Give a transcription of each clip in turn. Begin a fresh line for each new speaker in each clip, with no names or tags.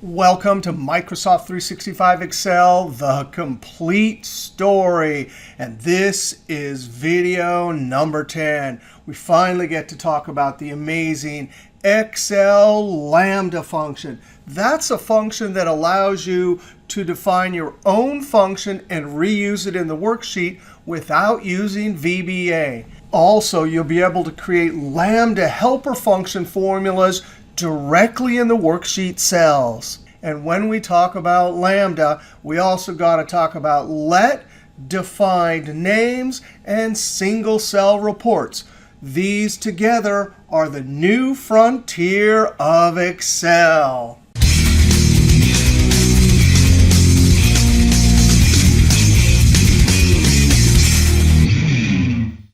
Welcome to Microsoft 365 Excel, the complete story. And this is video number 10. We finally get to talk about the amazing Excel LAMBDA function. That's a function that allows you to define your own function and reuse it in the worksheet without using VBA. Also, you'll be able to create Lambda helper function formulas directly in the worksheet cells. And when we talk about Lambda, we also got to talk about let, defined names, and single cell reports. These together are the new frontier of Excel.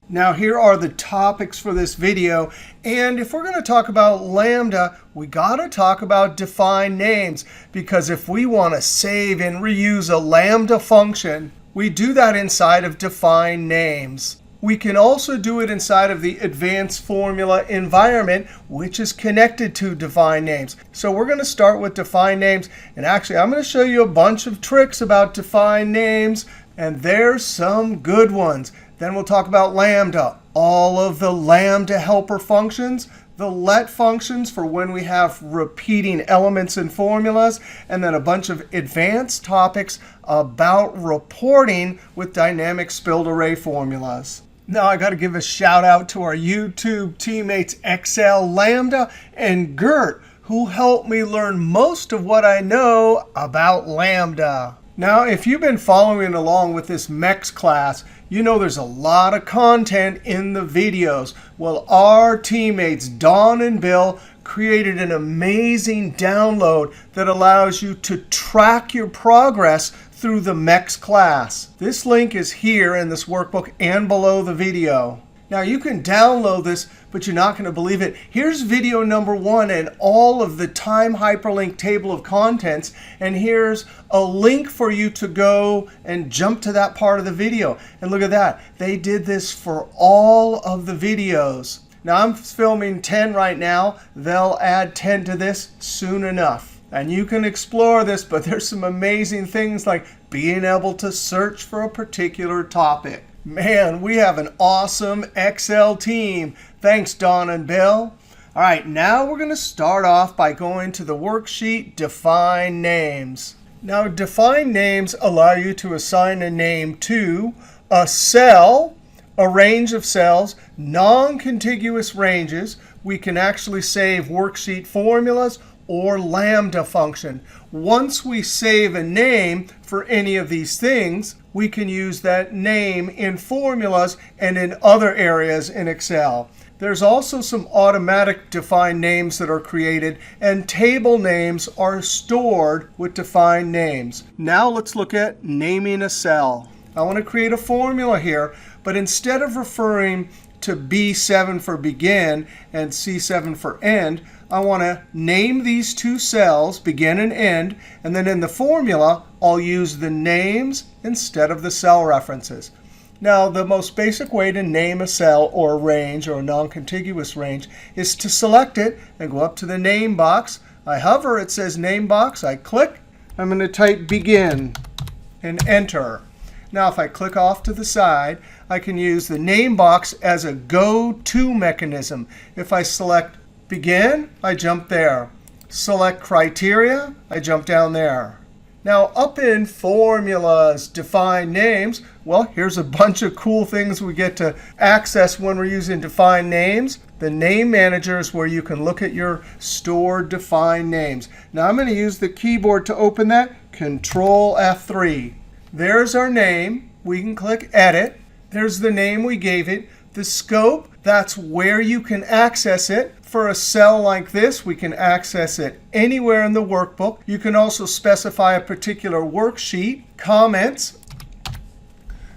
Now, here are the topics for this video. And if we're going to talk about Lambda, we got to talk about defined names. Because if we want to save and reuse a Lambda function, we do that inside of defined names. We can also do it inside of the advanced formula environment, which is connected to defined names. So we're going to start with defined names. And actually, I'm going to show you a bunch of tricks about defined names. And there's some good ones. Then we'll talk about Lambda, all of the Lambda helper functions, the let functions for when we have repeating elements and formulas, and then a bunch of advanced topics about reporting with dynamic spilled array formulas. Now, I got to give a shout out to our YouTube teammates Excel LAMBDA and Gert, who helped me learn most of what I know about Lambda. Now, if you've been following along with this MECS class, you know there's a lot of content in the videos. Well, our teammates, Don and Bill, created an amazing download that allows you to track your progress through the MECS class. This link is here in this workbook and below the video. Now, you can download this, but you're not going to believe it. Here's video number 1 and all of the time hyperlink table of contents. And here's a link for you to go and jump to that part of the video. And look at that. They did this for all of the videos. Now, I'm filming 10 right now. They'll add 10 to this soon enough. And you can explore this, but there's some amazing things like being able to search for a particular topic. Man, we have an awesome Excel team. Thanks, Don and Bill. All right, now we're going to start off by going to the worksheet Define Names. Now, defined names allow you to assign a name to a cell, a range of cells, non-contiguous ranges. We can actually save worksheet formulas or Lambda function. Once we save a name for any of these things, we can use that name in formulas and in other areas in Excel. There's also some automatic defined names that are created, and table names are stored with defined names. Now let's look at naming a cell. I want to create a formula here, but instead of referring to B7 for begin and C7 for end, I want to name these two cells, begin and end, and then in the formula, I'll use the names instead of the cell references. Now, the most basic way to name a cell or a range or a non-contiguous range is to select it and go up to the name box. I hover, it says name box. I click. I'm going to type begin and enter. Now, if I click off to the side, I can use the name box as a go-to mechanism. If I select begin, I jump there. Select criteria, I jump down there. Now, up in formulas, define names, well, here's a bunch of cool things we get to access when we're using defined names. The name manager is where you can look at your stored defined names. Now, I'm going to use the keyboard to open that. Control F3. There's our name. We can click Edit. There's the name we gave it. The scope, that's where you can access it. For a cell like this, we can access it anywhere in the workbook. You can also specify a particular worksheet. Comments.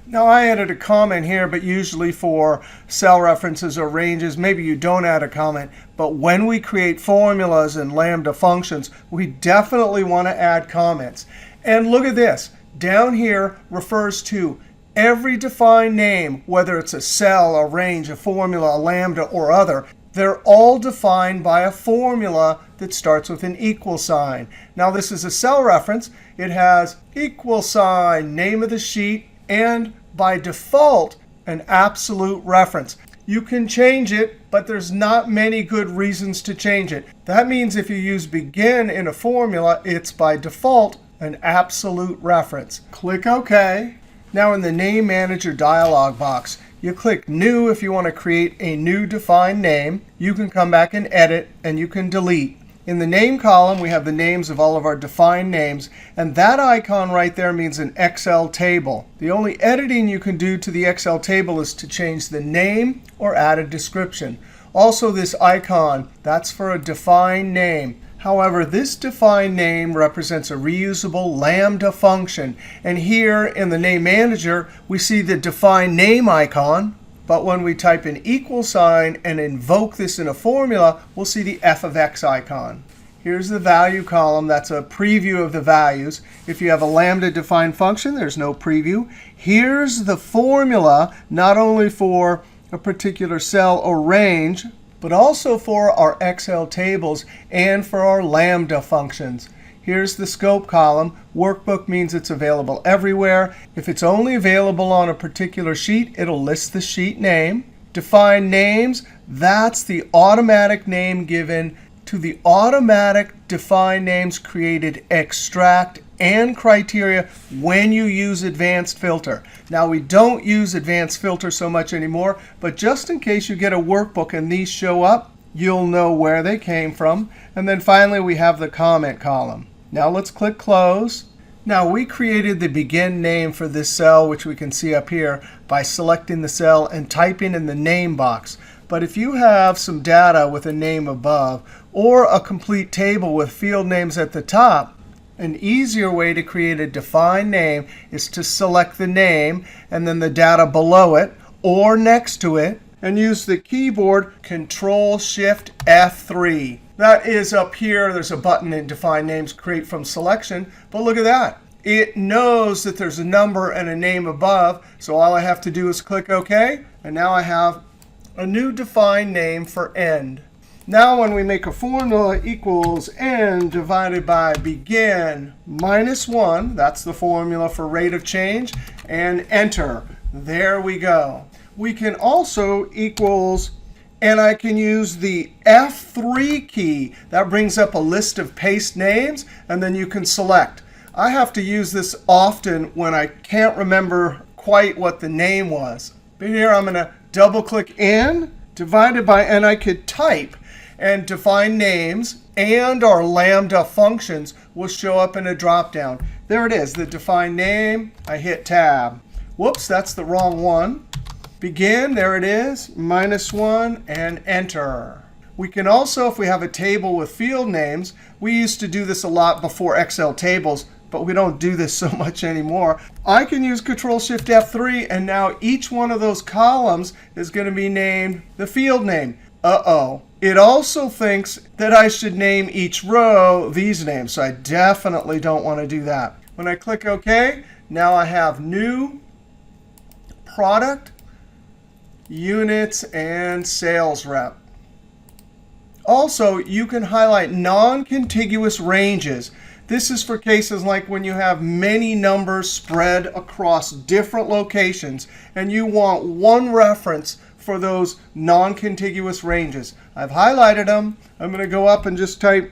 Now, I added a comment here, but usually for cell references or ranges, maybe you don't add a comment. But when we create formulas and Lambda functions, we definitely want to add comments. And look at this. Down here refers to every defined name, whether it's a cell, a range, a formula, a Lambda, or other. they're all defined by a formula that starts with an equal sign. Now, this is a cell reference. It has equal sign, name of the sheet, and by default, an absolute reference. You can change it, but there's not many good reasons to change it. That means if you use begin in a formula, it's by default an absolute reference. Click OK. Now in the Name Manager dialog box, you click New if you want to create a new defined name. You can come back and edit, and you can delete. In the name column, we have the names of all of our defined names. And that icon right there means an Excel table. The only editing you can do to the Excel table is to change the name or add a description. Also, this icon, that's for a defined name. However, this defined name represents a reusable lambda function. And here in the Name Manager, we see the defined name icon. But when we type an equal sign and invoke this in a formula, we'll see the f of x icon. Here's the value column. That's a preview of the values. If you have a lambda defined function, there's no preview. Here's the formula, not only for a particular cell or range, but also for our Excel tables and for our lambda functions. Here's the scope column. Workbook means it's available everywhere. If it's only available on a particular sheet, it'll list the sheet name. Define names, that's the automatic name given to the automatic defined names created extract and criteria when you use advanced filter. Now, we don't use advanced filter so much anymore, but just in case you get a workbook and these show up, you'll know where they came from. And then finally, we have the comment column. Now let's click Close. Now we created the begin name for this cell, which we can see up here, by selecting the cell and typing in the name box. But if you have some data with a name above, or a complete table with field names at the top, an easier way to create a defined name is to select the name and then the data below it or next to it, and use the keyboard Control-Shift-F3. That is up here. There's a button in Define Names, Create from Selection. But look at that. It knows that there's a number and a name above. So all I have to do is click OK. And now I have a new defined name for end. Now when we make a formula equals end divided by begin minus 1, that's the formula for rate of change, and enter. There we go. We can also equals, and I can use the F3 key. That brings up a list of paste names, and then you can select. I have to use this often when I can't remember quite what the name was. But here I'm going to double click in, divided by, and I could type. And define names and our lambda functions will show up in a dropdown. There it is, the defined name. I hit Tab. Whoops, that's the wrong one. Begin, there it is, -1, and enter. We can also, if we have a table with field names, we used to do this a lot before Excel tables, but we don't do this so much anymore. I can use Control-Shift-F3, and now each one of those columns is going to be named the field name. Uh-oh. It also thinks that I should name each row these names, so I definitely don't want to do that. When I click OK, now I have new, product, units, and sales rep. Also, you can highlight non-contiguous ranges. This is for cases like when you have many numbers spread across different locations, and you want one reference for those non-contiguous ranges. I've highlighted them. I'm going to go up and just type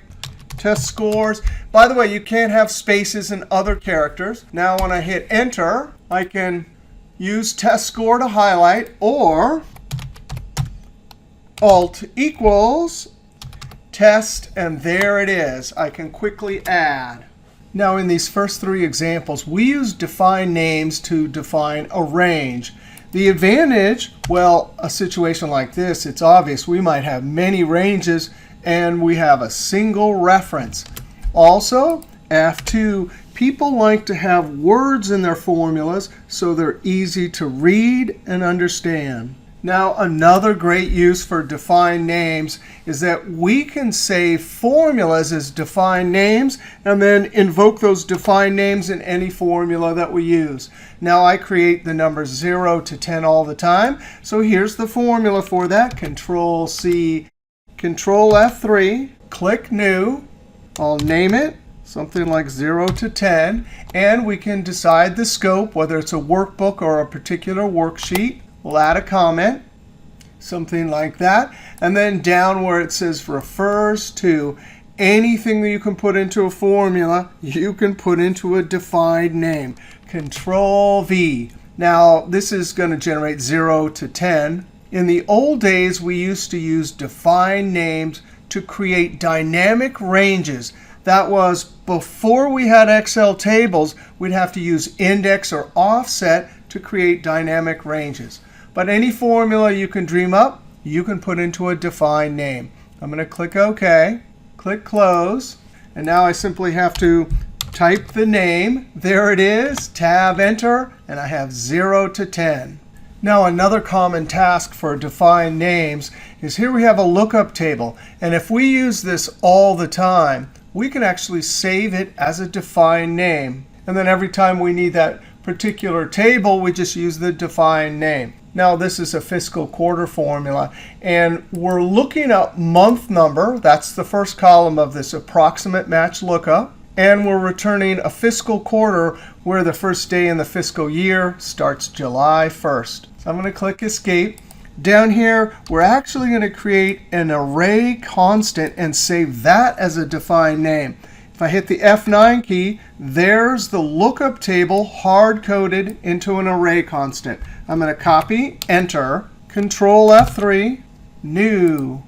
test scores. By the way, you can't have spaces and other characters. Now when I hit Enter, I can use test score to highlight, or Alt equals test, and there it is. I can quickly add. Now in these first three examples, we use define names to define a range. The advantage, well, a situation like this, it's obvious. We might have many ranges, and we have a single reference. Also, F2, people like to have words in their formulas so they're easy to read and understand. Now, another great use for defined names is that we can save formulas as defined names and then invoke those defined names in any formula that we use. Now, I create the numbers 0 to 10 all the time. So here's the formula for that. Control-C, Control F3, click New. I'll name it something like 0 to 10. And we can decide the scope, whether it's a workbook or a particular worksheet. We'll add a comment, something like that. And then down where it says refers to, anything that you can put into a formula, you can put into a defined name. Control V. Now, this is going to generate 0 to 10. In the old days, we used to use defined names to create dynamic ranges. That was before we had Excel tables, we'd have to use index or offset to create dynamic ranges. But any formula you can dream up, you can put into a defined name. I'm going to click OK, click Close. And now I simply have to type the name. There it is, Tab, Enter, and I have 0 to 10. Now, another common task for defined names is here we have a lookup table. And if we use this all the time, we can actually save it as a defined name. And then every time we need that particular table, we just use the defined name. Now, this is a fiscal quarter formula. And we're looking up month number. That's the first column of this approximate match lookup. And we're returning a fiscal quarter where the first day in the fiscal year starts July 1st. So I'm going to click Escape. Down here, we're actually going to create an array constant and save that as a defined name. If I hit the F9 key, there's the lookup table hard-coded into an array constant. I'm going to copy, Enter, Control F3, New.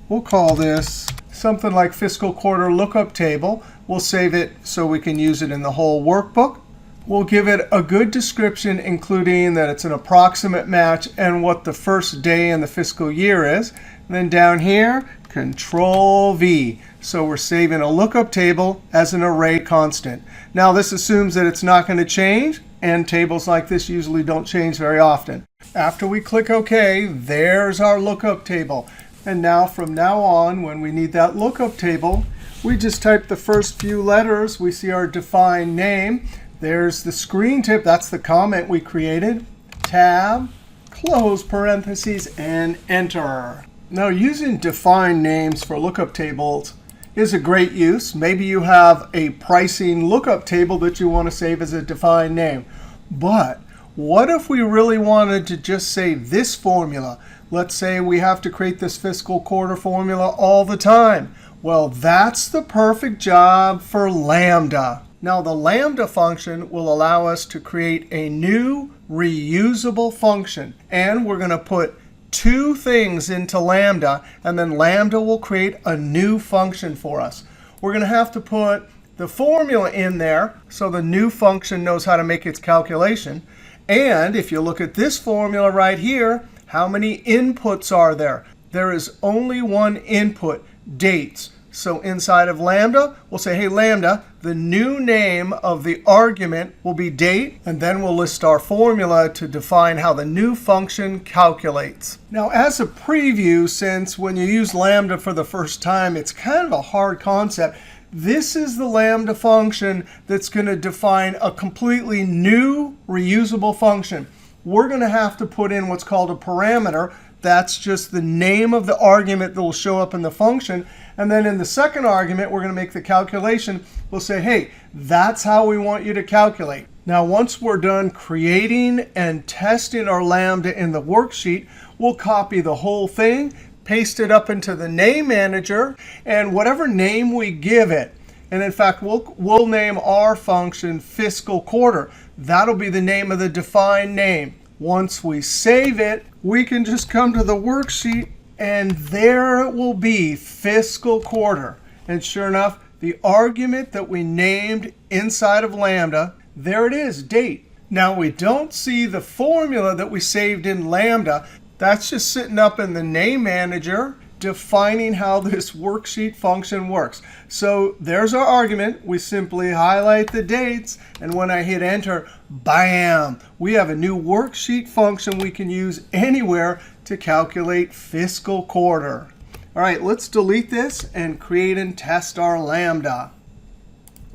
We'll call this something like fiscal quarter lookup table. We'll save it so we can use it in the whole workbook. We'll give it a good description, including that it's an approximate match and what the first day in the fiscal year is. And then down here, Control V. So we're saving a lookup table as an array constant. Now, this assumes that it's not going to change, and tables like this usually don't change very often. After we click OK, there's our lookup table. And now, from now on, when we need that lookup table, we just type the first few letters. We see our defined name. There's the screen tip. That's the comment we created. Tab, close parentheses, and Enter. Now, using defined names for lookup tables is a great use. Maybe you have a pricing lookup table that you want to save as a defined name. But what if we really wanted to just save this formula? Let's say we have to create this fiscal quarter formula all the time. Well, that's the perfect job for Lambda. Now, the Lambda function will allow us to create a new reusable function. And we're going to put two things into Lambda, and then Lambda will create a new function for us. We're going to have to put the formula in there so the new function knows how to make its calculation. And if you look at this formula right here, how many inputs are there? There is only one input, dates. So inside of Lambda, we'll say, hey, Lambda, the new name of the argument will be date. And then we'll list our formula to define how the new function calculates. Now, as a preview, since when you use Lambda for the first time, it's kind of a hard concept, this is the Lambda function that's going to define a completely new reusable function. We're going to have to put in what's called a parameter. That's just the name of the argument that will show up in the function. And then in the second argument, we're going to make the calculation. We'll say, hey, that's how we want you to calculate. Now, once we're done creating and testing our Lambda in the worksheet, we'll copy the whole thing, paste it up into the name manager, and whatever name we give it. And in fact, we'll name our function fiscal quarter. That'll be the name of the defined name. Once we save it, we can just come to the worksheet, and there it will be, fiscal quarter. And sure enough, the argument that we named inside of Lambda, there it is, date. Now, we don't see the formula that we saved in Lambda. That's just sitting up in the name manager, defining how this worksheet function works. So there's our argument. We simply highlight the dates. And when I hit Enter, bam, we have a new worksheet function we can use anywhere to calculate fiscal quarter. All right, let's delete this and create and test our Lambda.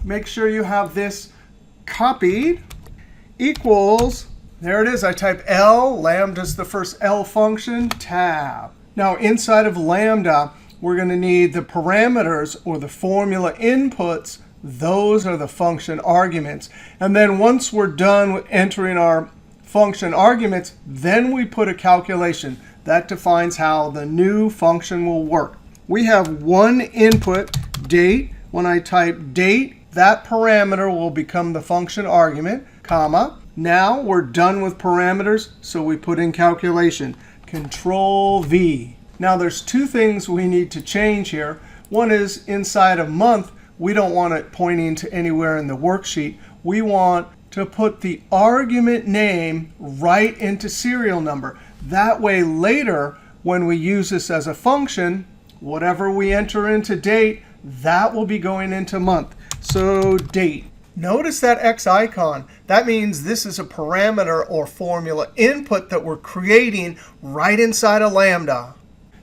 Make sure you have this copied. Equals, there it is. I type L. Lambda is the first L function, tab. Now, inside of Lambda, we're going to need the parameters or the formula inputs. Those are the function arguments. And then once we're done with entering our function arguments, then we put a calculation. That defines how the new function will work. We have one input, date. When I type date, that parameter will become the function argument, comma. Now we're done with parameters, so we put in calculation. Control V. Now there's two things we need to change here. One is inside of month, we don't want it pointing to anywhere in the worksheet. We want to put the argument name right into serial number. That way later, when we use this as a function, whatever we enter into date, that will be going into month. So date. Notice that X icon. That means this is a parameter or formula input that we're creating right inside of Lambda.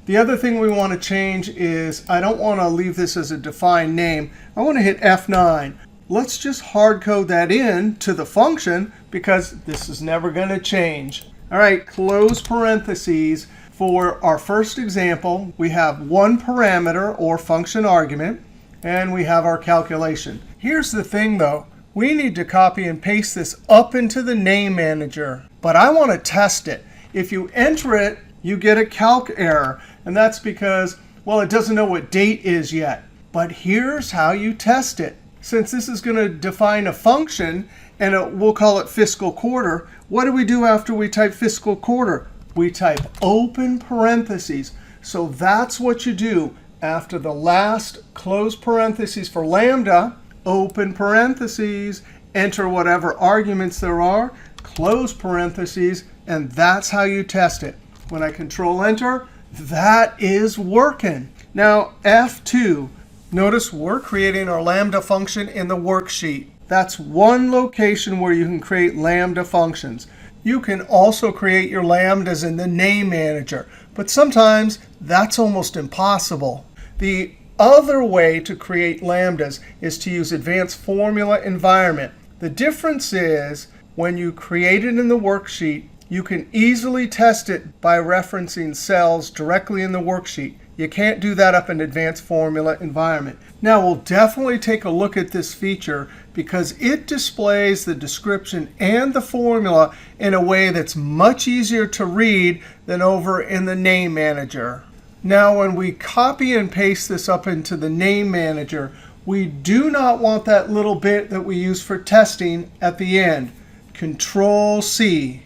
The other thing we want to change is I don't want to leave this as a defined name. I want to hit F9. Let's just hard code that in to the function because this is never going to change. All right, close parentheses. For our first example, we have one parameter or function argument, and we have our calculation. Here's the thing, though. We need to copy and paste this up into the name manager. But I want to test it. If you enter it, you get a calc error. And that's because, well, it doesn't know what date is yet. But here's how you test it. Since this is going to define a function, and we'll call it fiscal quarter, what do we do after we type fiscal quarter? We type open parentheses. So that's what you do. After the last close parentheses for Lambda, open parentheses, enter whatever arguments there are, close parentheses, and that's how you test it. When I Control Enter, that is working. Now F2, notice we're creating our Lambda function in the worksheet. That's one location where you can create Lambda functions. You can also create your Lambdas in the name manager, but sometimes that's almost impossible. The other way to create Lambdas is to use Advanced Formula Environment. The difference is when you create it in the worksheet, you can easily test it by referencing cells directly in the worksheet. You can't do that up in Advanced Formula Environment. Now, we'll definitely take a look at this feature because it displays the description and the formula in a way that's much easier to read than over in the Name Manager. Now, when we copy and paste this up into the Name Manager, we do not want that little bit that we use for testing at the end. Control C.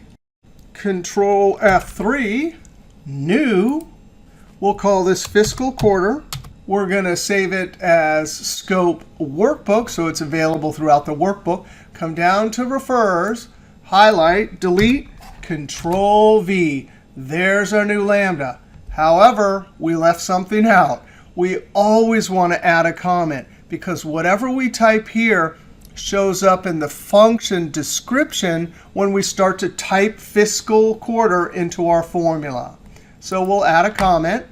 Control F3. New. We'll call this fiscal quarter. We're going to save it as scope workbook, so it's available throughout the workbook. Come down to refers, highlight, delete, Control V. There's our new Lambda. However, we left something out. We always want to add a comment because whatever we type here shows up in the function description when we start to type fiscal quarter into our formula. So we'll add a comment.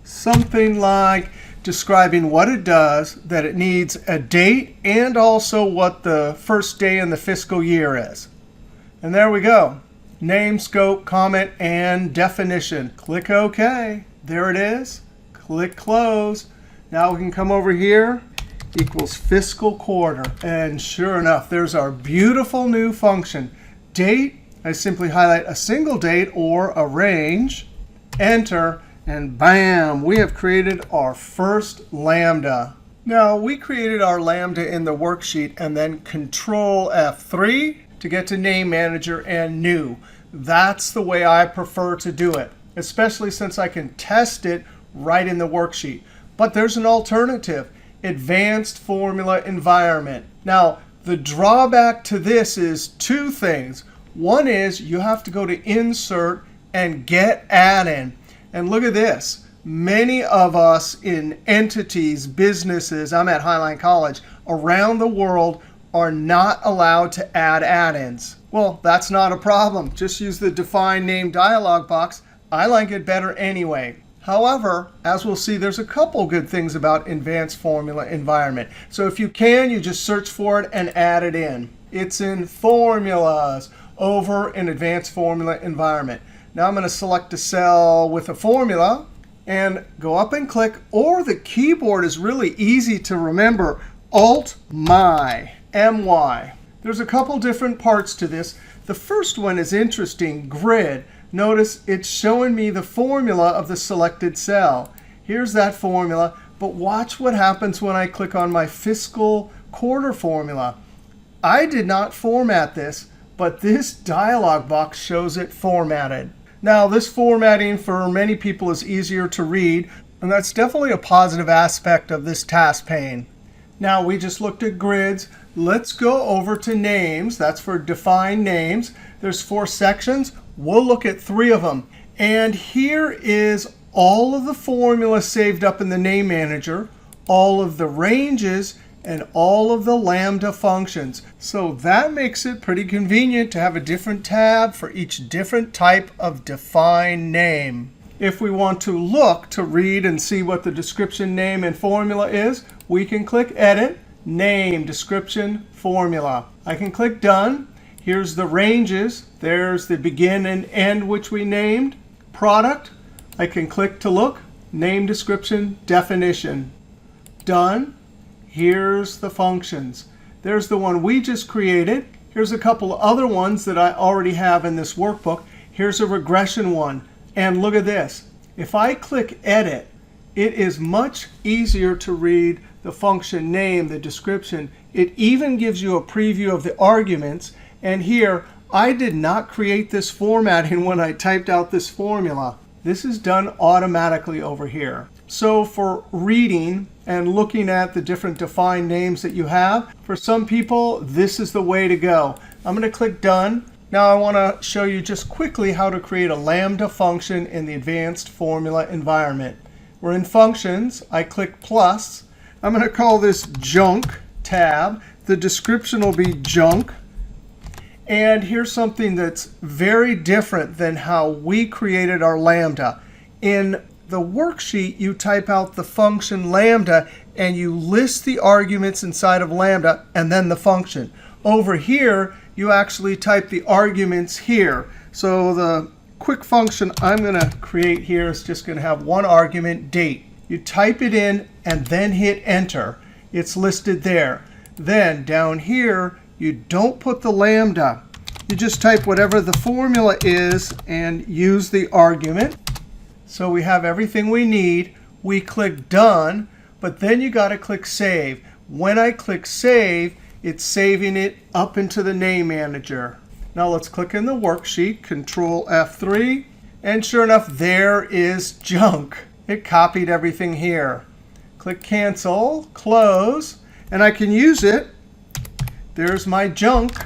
Something like describing what it does, that it needs a date, and also what the first day in the fiscal year is. And there we go. Name, scope, comment, and definition. Click OK. There it is. Click Close. Now we can come over here. Equals fiscal quarter. And sure enough, there's our beautiful new function. Date, I simply highlight a single date or a range. Enter. And bam, we have created our first Lambda. Now, we created our Lambda in the worksheet and then Control F3 to get to Name Manager and New. That's the way I prefer to do it, especially since I can test it right in the worksheet. But there's an alternative, Advanced Formula Environment. Now, the drawback to this is two things. One is you have to go to Insert and Get Add-in. And look at this. Many of us in entities, businesses, I'm at Highline College, around the world are not allowed to add add-ins. Well, that's not a problem. Just use the Define Name dialog box. I like it better anyway. However, as we'll see, there's a couple good things about Advanced Formula Environment. So if you can, you just search for it and add it in. It's in Formulas over in Advanced Formula Environment. Now I'm going to select a cell with a formula, and go up and click, or the keyboard is really easy to remember, Alt-My, M-Y. There's a couple different parts to this. The first one is interesting, grid. Notice it's showing me the formula of the selected cell. Here's that formula, but watch what happens when I click on my fiscal quarter formula. I did not format this, but this dialog box shows it formatted. Now, this formatting for many people is easier to read, and that's definitely a positive aspect of this task pane. Now, we just looked at grids. Let's go over to names. That's for define names. There's 4 sections. We'll look at 3 of them. And here is all of the formulas saved up in the name manager, all of the ranges, and all of the Lambda functions. So that makes it pretty convenient to have a different tab for each different type of define name. If we want to look to read and see what the description, name, and formula is, we can click Edit, Name, Description, Formula. I can click Done. Here's the ranges. There's the begin and end, which we named. Product. I can click to look. Name, Description, Definition. Done. Here's the functions. There's the one we just created. Here's a couple of other ones that I already have in this workbook. Here's a regression one. And look at this. If I click Edit, it is much easier to read the function name, the description. It even gives you a preview of the arguments. And here, I did not create this formatting when I typed out this formula. This is done automatically over here. So for reading and looking at the different defined names that you have, for some people, this is the way to go. I'm going to click Done. Now I want to show you just quickly how to create a Lambda function in the advanced formula environment. We're in Functions. I click plus. I'm going to call this Junk tab. The description will be junk. And here's something that's very different than how we created our Lambda. In the worksheet, you type out the function Lambda, and you list the arguments inside of Lambda and then the function. Over here, you actually type the arguments here. So the quick function I'm going to create here is just going to have one argument, date. You type it in and then hit Enter. It's listed there. Then down here, you don't put the Lambda. You just type whatever the formula is and use the argument. So we have everything we need. We click Done, but then you got to click Save. When I click Save, it's saving it up into the name manager. Now let's click in the worksheet, Control F3, and sure enough, there is junk. It copied everything here. Click Cancel, Close, and I can use it. There's my junk.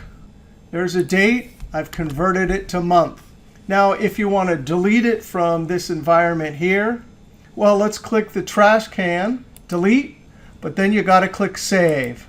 There's a date. I've converted it to month. Now, if you want to delete it from this environment here, well, let's click the trash can, delete, but then you got to click Save.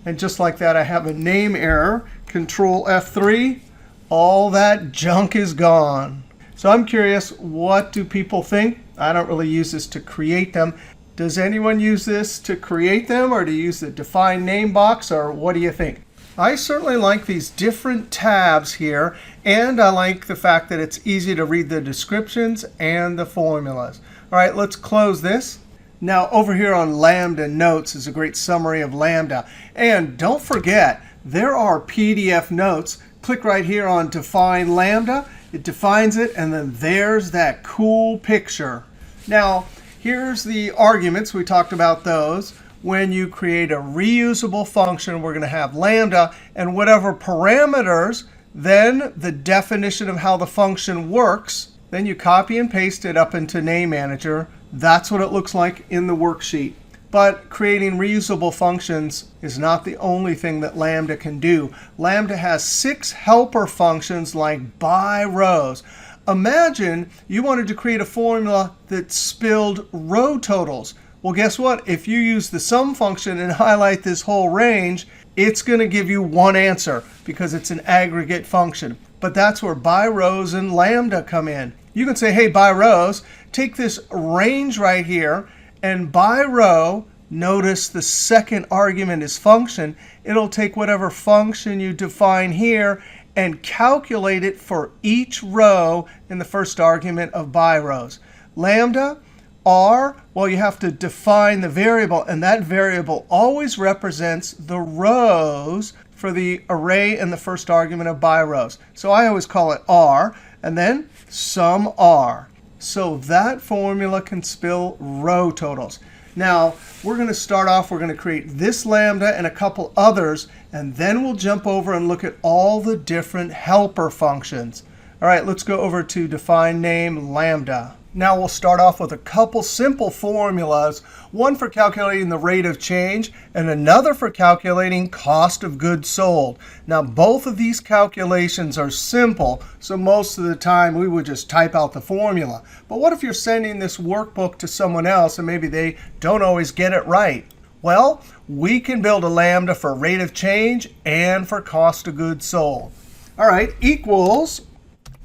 And just like that, I have a name error. Control F3. All that junk is gone. So I'm curious, what do people think? I don't really use this to create them. Does anyone use this to create them, or to use the define name box, or what do you think? I certainly like these different tabs here, and I like the fact that it's easy to read the descriptions and the formulas. All right, let's close this. Now, over here on Lambda Notes is a great summary of Lambda. And don't forget, there are PDF notes. Click right here on Define Lambda. It defines it, and then there's that cool picture. Now, here's the arguments. We talked about those. When you create a reusable function, we're going to have Lambda, and whatever parameters, then the definition of how the function works. Then you copy and paste it up into Name Manager. That's what it looks like in the worksheet. But creating reusable functions is not the only thing that Lambda can do. Lambda has 6 helper functions like BYROWs. Imagine you wanted to create a formula that spilled row totals. Well, guess what? If you use the sum function and highlight this whole range, it's going to give you one answer because it's an aggregate function. But that's where BYROWs and Lambda come in. You can say, hey, BYROWs, take this range right here, and by row, notice the second argument is function. It'll take whatever function you define here and calculate it for each row in the first argument of BYROWs. Lambda, R, well, you have to define the variable, and that variable always represents the rows for the array in the first argument of BYROWs. So I always call it R, and then sum R. So that formula can spill row totals. Now, we're going to start off, we're going to create this lambda and a couple others, and then we'll jump over and look at all the different helper functions. All right, let's go over to define name lambda. Now we'll start off with a couple simple formulas, one for calculating the rate of change and another for calculating cost of goods sold. Now both of these calculations are simple, so most of the time we would just type out the formula. But what if you're sending this workbook to someone else and maybe they don't always get it right? Well, we can build a lambda for rate of change and for cost of goods sold. All right, equals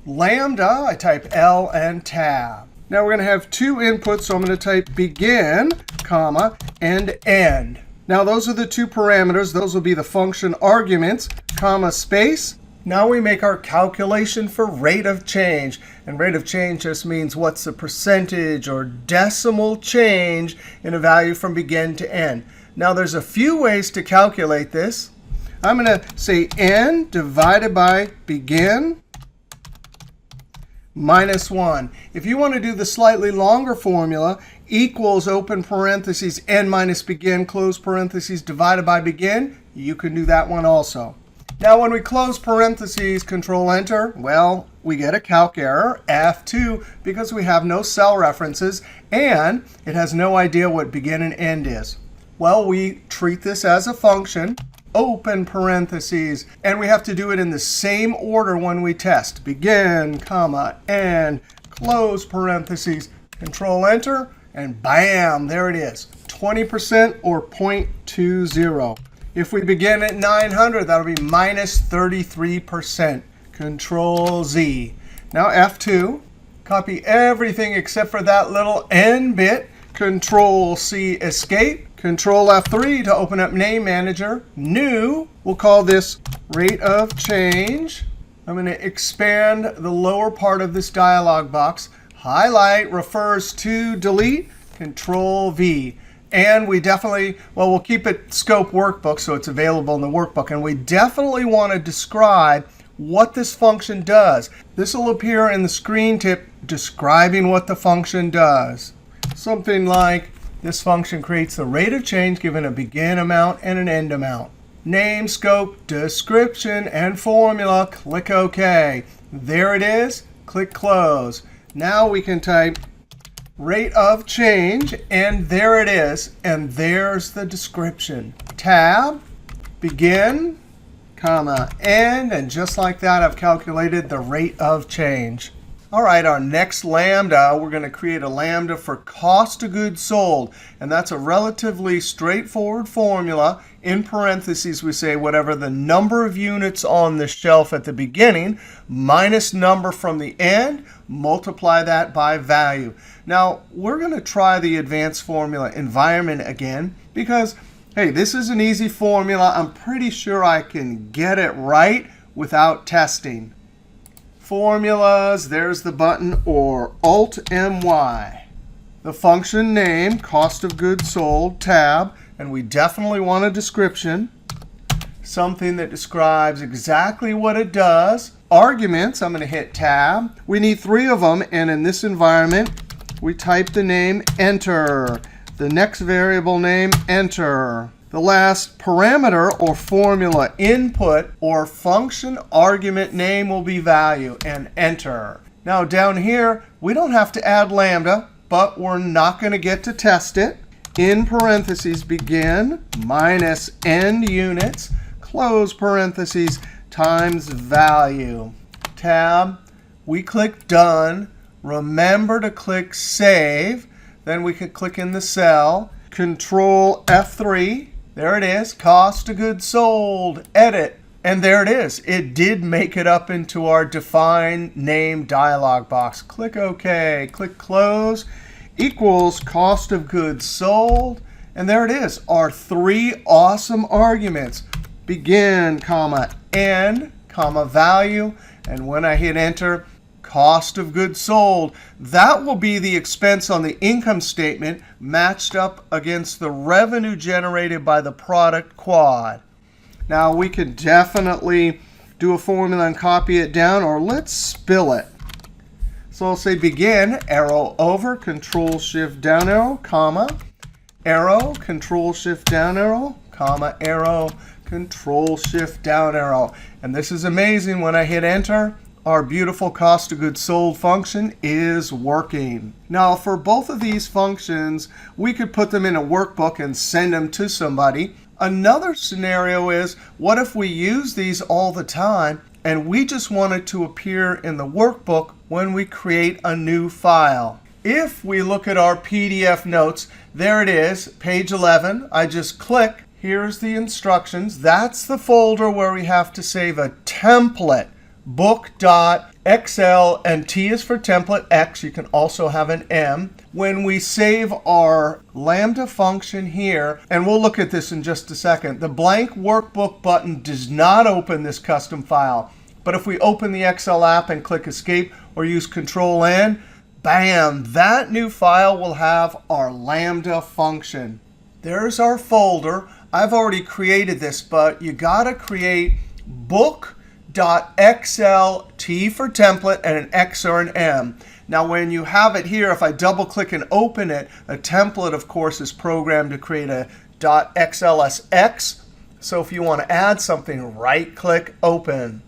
lambda, I type L and tab. Now we're going to have two inputs, so I'm going to type begin, comma, and end. Now those are the two parameters. Those will be the function arguments, comma, space. Now we make our calculation for rate of change. And rate of change just means what's the percentage or decimal change in a value from begin to end. Now there's a few ways to calculate this. I'm going to say n divided by begin minus 1. If you want to do the slightly longer formula, equals open parentheses n minus begin close parentheses divided by begin, you can do that one also. Now when we close parentheses, Control Enter, well, we get a calc error, F2, because we have no cell references, and it has no idea what begin and end is. Well, we treat this as a function, open parentheses, and we have to do it in the same order when we test. Begin, comma, end, close parentheses, Control Enter, and bam, there it is, 20% or 0.20. If we begin at 900, that'll be minus 33%. Control Z. Now F2, copy everything except for that little n bit. Control C, escape. Control F3 to open up Name Manager. New, we'll call this rate of change. I'm going to expand the lower part of this dialog box. Highlight refers to delete. Control V. And we definitely, well, we'll keep it scope workbook so it's available in the workbook. And we definitely want to describe what this function does. This will appear in the screen tip describing what the function does. Something like, this function creates the rate of change given a begin amount and an end amount. Name, scope, description, and formula. Click OK. There it is. Click Close. Now we can type rate of change, and there it is. And there's the description. Tab, begin, comma, end. And just like that, I've calculated the rate of change. All right, our next lambda, we're going to create a lambda for cost of goods sold. And that's a relatively straightforward formula. In parentheses, we say whatever the number of units on the shelf at the beginning minus number from the end, multiply that by value. Now, we're going to try the advanced formula environment again because, hey, this is an easy formula. I'm pretty sure I can get it right without testing. Formulas, there's the button, or Alt-MY. The function name, cost of goods sold, tab, and we definitely want a description, something that describes exactly what it does. Arguments, I'm going to hit tab. We need 3 of them, and in this environment, we type the name, enter. The next variable name, enter. The last parameter or formula input or function argument name will be value, and enter. Now down here, we don't have to add lambda, but we're not going to get to test it. In parentheses, begin minus end units, close parentheses, times value. Tab, we click Done. Remember to click Save. Then we can click in the cell. Control F3. There it is, cost of goods sold, edit. And there it is. It did make it up into our define name dialog box. Click OK, click Close, equals cost of goods sold. And there it is, our 3 awesome arguments. Begin, comma, end, comma, value. And when I hit Enter, cost of goods sold. That will be the expense on the income statement matched up against the revenue generated by the product quad. Now, we could definitely do a formula and copy it down, or let's spill it. So I'll say begin, arrow over, Control-Shift down arrow, comma, arrow, Control-Shift down arrow, comma, arrow, Control-Shift down arrow. And this is amazing. When I hit Enter, our beautiful cost of goods sold function is working. Now, for both of these functions, we could put them in a workbook and send them to somebody. Another scenario is, what if we use these all the time and we just want it to appear in the workbook when we create a new file? If we look at our PDF notes, there it is, page 11. I just click. Here's the instructions. That's the folder where we have to save a template. Book.xl, and T is for template, X. You can also have an M. When we save our Lambda function here, and we'll look at this in just a second, the blank workbook button does not open this custom file. But if we open the Excel app and click Escape or use Control-N, bam, that new file will have our Lambda function. There's our folder. I've already created this, but you got to create book.xl, T for template, and an X or an M. Now, when you have it here, if I double click and open it, a template, of course, is programmed to create a .xlsx. So if you want to add something, right click, open.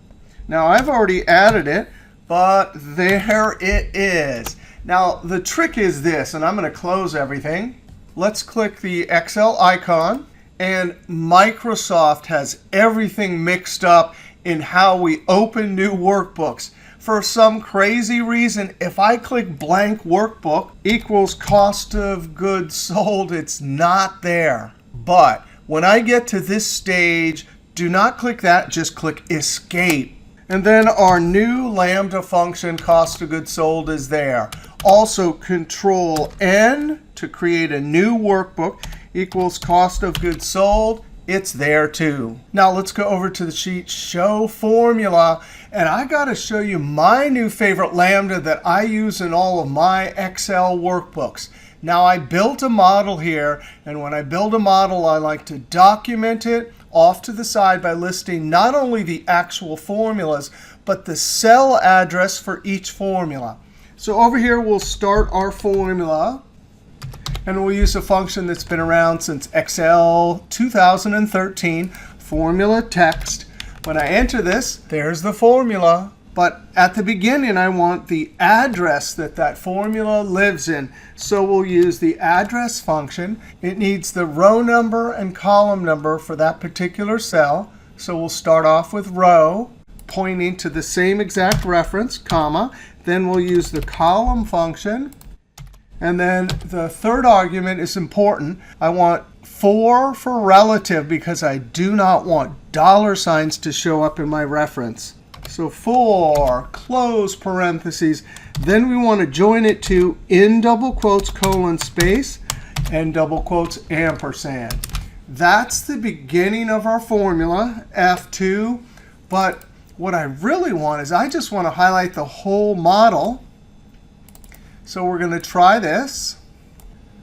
Now, I've already added it, but there it is. Now, the trick is this, and I'm going to close everything. Let's click the Excel icon. And Microsoft has everything mixed up in how we open new workbooks. For some crazy reason, if I click blank workbook equals cost of goods sold, it's not there. But when I get to this stage, do not click that. Just click Escape. And then our new Lambda function, cost of goods sold, is there. Also, Control-N to create a new workbook equals cost of goods sold. It's there too. Now let's go over to the sheet, Show Formula. And I got to show you my new favorite Lambda that I use in all of my Excel workbooks. Now I built a model here. And when I build a model, I like to document it off to the side by listing not only the actual formulas, but the cell address for each formula. So over here, we'll start our formula. And we'll use a function that's been around since Excel 2013, formula text. When I enter this, there's the formula. But at the beginning, I want the address that that formula lives in. So we'll use the address function. It needs the row number and column number for that particular cell. So we'll start off with row, pointing to the same exact reference, comma. Then we'll use the column function. And then the third argument is important. I want for relative because I do not want $signs to show up in my reference. So for, close parentheses. Then we want to join it to in double quotes, colon, space, and double quotes, ampersand. That's the beginning of our formula, F2. But what I really want is I just want to highlight the whole model. So we're going to try this.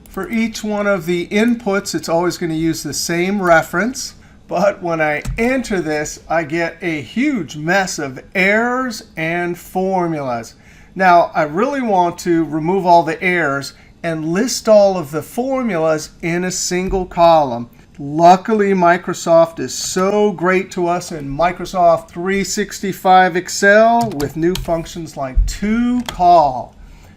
For each one of the inputs, it's always going to use the same reference. But when I enter this, I get a huge mess of errors and formulas. Now, I really want to remove all the errors and list all of the formulas in a single column. Luckily, Microsoft is so great to us in Microsoft 365 Excel with new functions like toCol.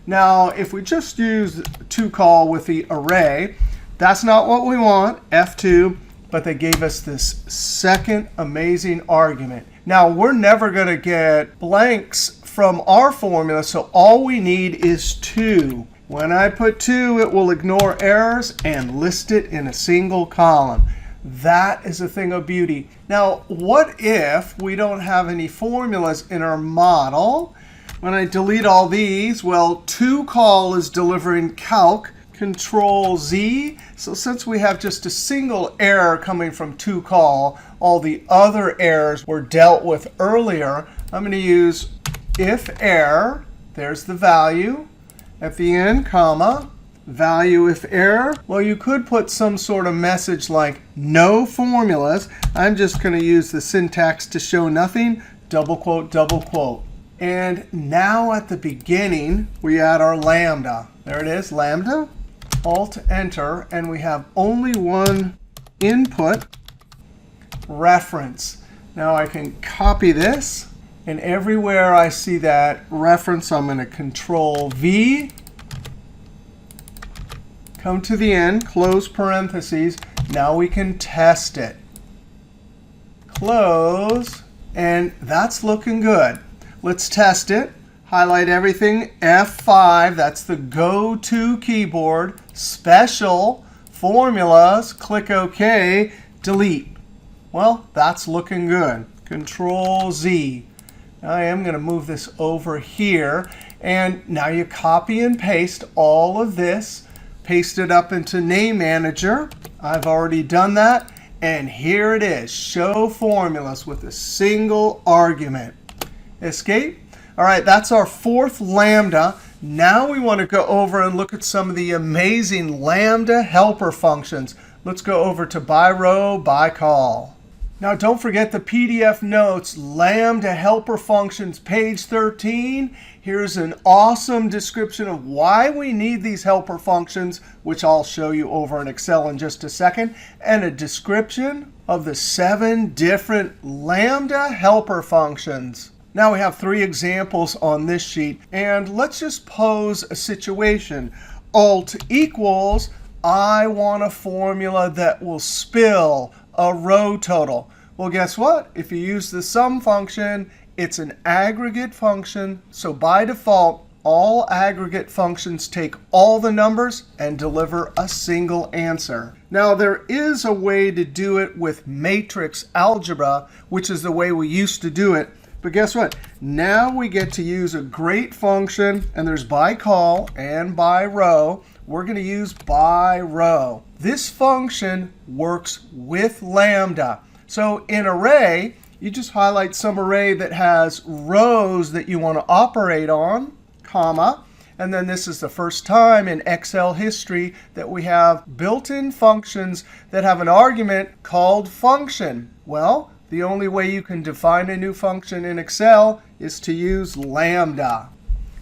Now, if we just use toCol with the array, that's not what we want, F2. But they gave us this second amazing argument. Now, we're never going to get blanks from our formula, so all we need is 2. When I put 2, it will ignore errors and list it in a single column. That is a thing of beauty. Now, what if we don't have any formulas in our model? When I delete all these, well, toCol is delivering calc. Control-Z. So since we have just a single error coming from toCol, all the other errors were dealt with earlier. I'm going to use if error, There's the value at the end, comma, value if error. Well, you could put some sort of message like no formulas. I'm just going to use the syntax to show nothing, double quote, double quote. And now at the beginning, we add our lambda. There it is, lambda, Alt-Enter, and we have only one input, reference. Now I can copy this, and everywhere I see that reference, I'm going to Control-V, come to the end, close parentheses. Now we can test it. Close, and that's looking good. Let's test it. Highlight everything, F5, that's the go-to keyboard. Special, formulas, click OK, delete. Well, that's looking good. Control-Z. I am going to move this over here. And now you copy and paste all of this. Paste it up into Name Manager. I've already done that. And here it is, show formulas with a single argument. Escape. All right, that's our fourth lambda. Now we want to go over and look at some of the amazing lambda helper functions. Let's go over to BYROW, BYCOL. Now don't forget the PDF notes, lambda helper functions, page 13. Here's an awesome description of why we need these helper functions, which I'll show you over in Excel in just a second, and a description of the 7 different lambda helper functions. Now we have 3 examples on this sheet, and let's just pose a situation. Alt equals, I want a formula that will spill a row total. Well, guess what? If you use the sum function, it's an aggregate function. So by default, all aggregate functions take all the numbers and deliver a single answer. Now, there is a way to do it with matrix algebra, which is the way we used to do it. But guess what? Now we get to use a great function, and there's BYCOL and BYROW. We're going to use BYROW. This function works with lambda. So in array, you just highlight some array that has rows that you want to operate on, comma. And then this is the first time in Excel history that we have built-in functions that have an argument called function. Well, the only way you can define a new function in Excel is to use lambda.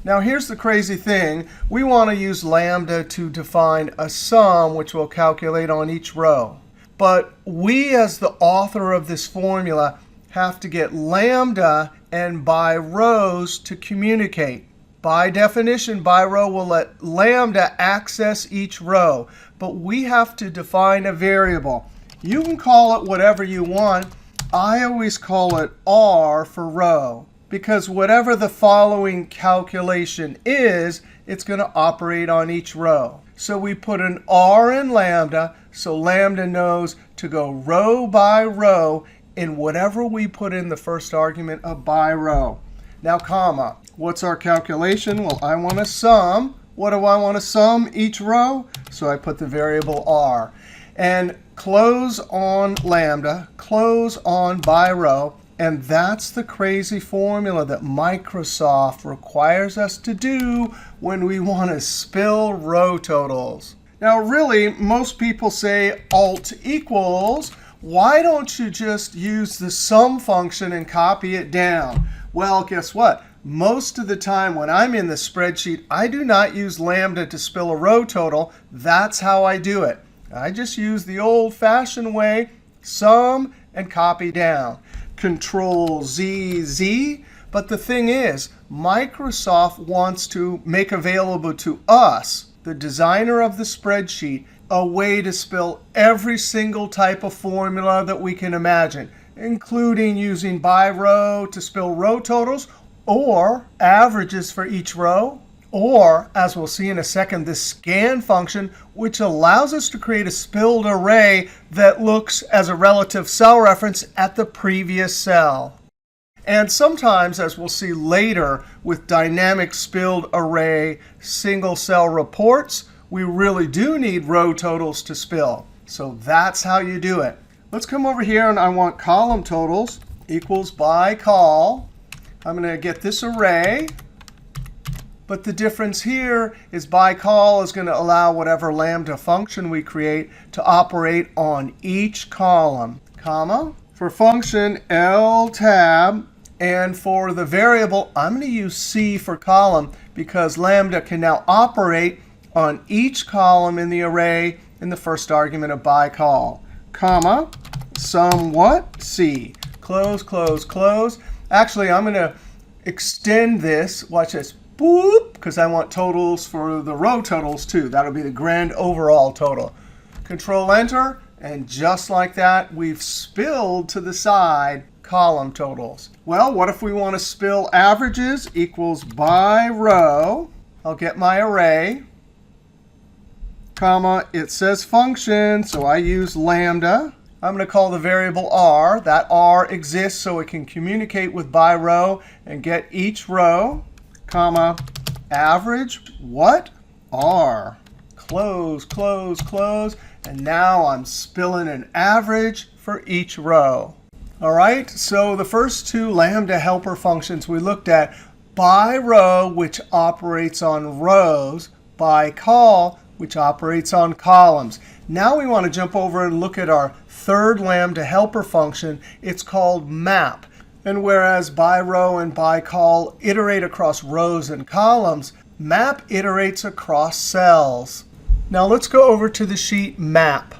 Now here's the crazy thing. We want to use lambda to define a sum, which we'll calculate on each row. But we, as the author of this formula, have to get lambda and BYROWs to communicate. By definition, BYROW will let lambda access each row. But we have to define a variable. You can call it whatever you want. I always call it R for row, because whatever the following calculation is, it's going to operate on each row. So we put an R in lambda, so lambda knows to go row by row in whatever we put in the first argument of BYROW. Now, comma, what's our calculation? Well, I want to sum. What do I want to sum each row? So I put the variable R. And close on lambda, close on BYROW. And that's the crazy formula that Microsoft requires us to do when we want to spill row totals. Now, really, most people say Alt equals. Why don't you just use the sum function and copy it down? Well, guess what? Most of the time when I'm in the spreadsheet, I do not use lambda to spill a row total. That's how I do it. I just use the old-fashioned way, sum and copy down. Control-Z, Z. But the thing is, Microsoft wants to make available to us, the designer of the spreadsheet, a way to spill every single type of formula that we can imagine, including using BYROW to spill row totals, or averages for each row, or, as we'll see in a second, the scan function, which allows us to create a spilled array that looks as a relative cell reference at the previous cell. And sometimes, as we'll see later, with dynamic spilled array single cell reports, we really do need row totals to spill. So that's how you do it. Let's come over here, and I want column totals equals BYCOL. I'm going to get this array. But the difference here is BYCOL is going to allow whatever lambda function we create to operate on each column, comma. For function LTab, and for the variable, I'm going to use C for column because lambda can now operate on each column in the array in the first argument of BYCOL, comma, sum what? C. Close, close, close. Actually, I'm going to extend this. Watch this. Boop, because I want totals for the row totals too. That'll be the grand overall total. Control Enter, and just like that, we've spilled to the side column totals. Well, what if we want to spill averages equals by row? I'll get my array, comma, it says function, so I use lambda. I'm going to call the variable r. That r exists so it can communicate with by row and get each row, comma, average, what? R. Close, close, close. And now I'm spilling an average for each row. All right, so the first two lambda helper functions we looked at, by row, which operates on rows, BYCOL, which operates on columns. Now we want to jump over and look at our third lambda helper function. It's called map. And whereas BYROW and BYCOL iterate across rows and columns, map iterates across cells. Now let's go over to the sheet map.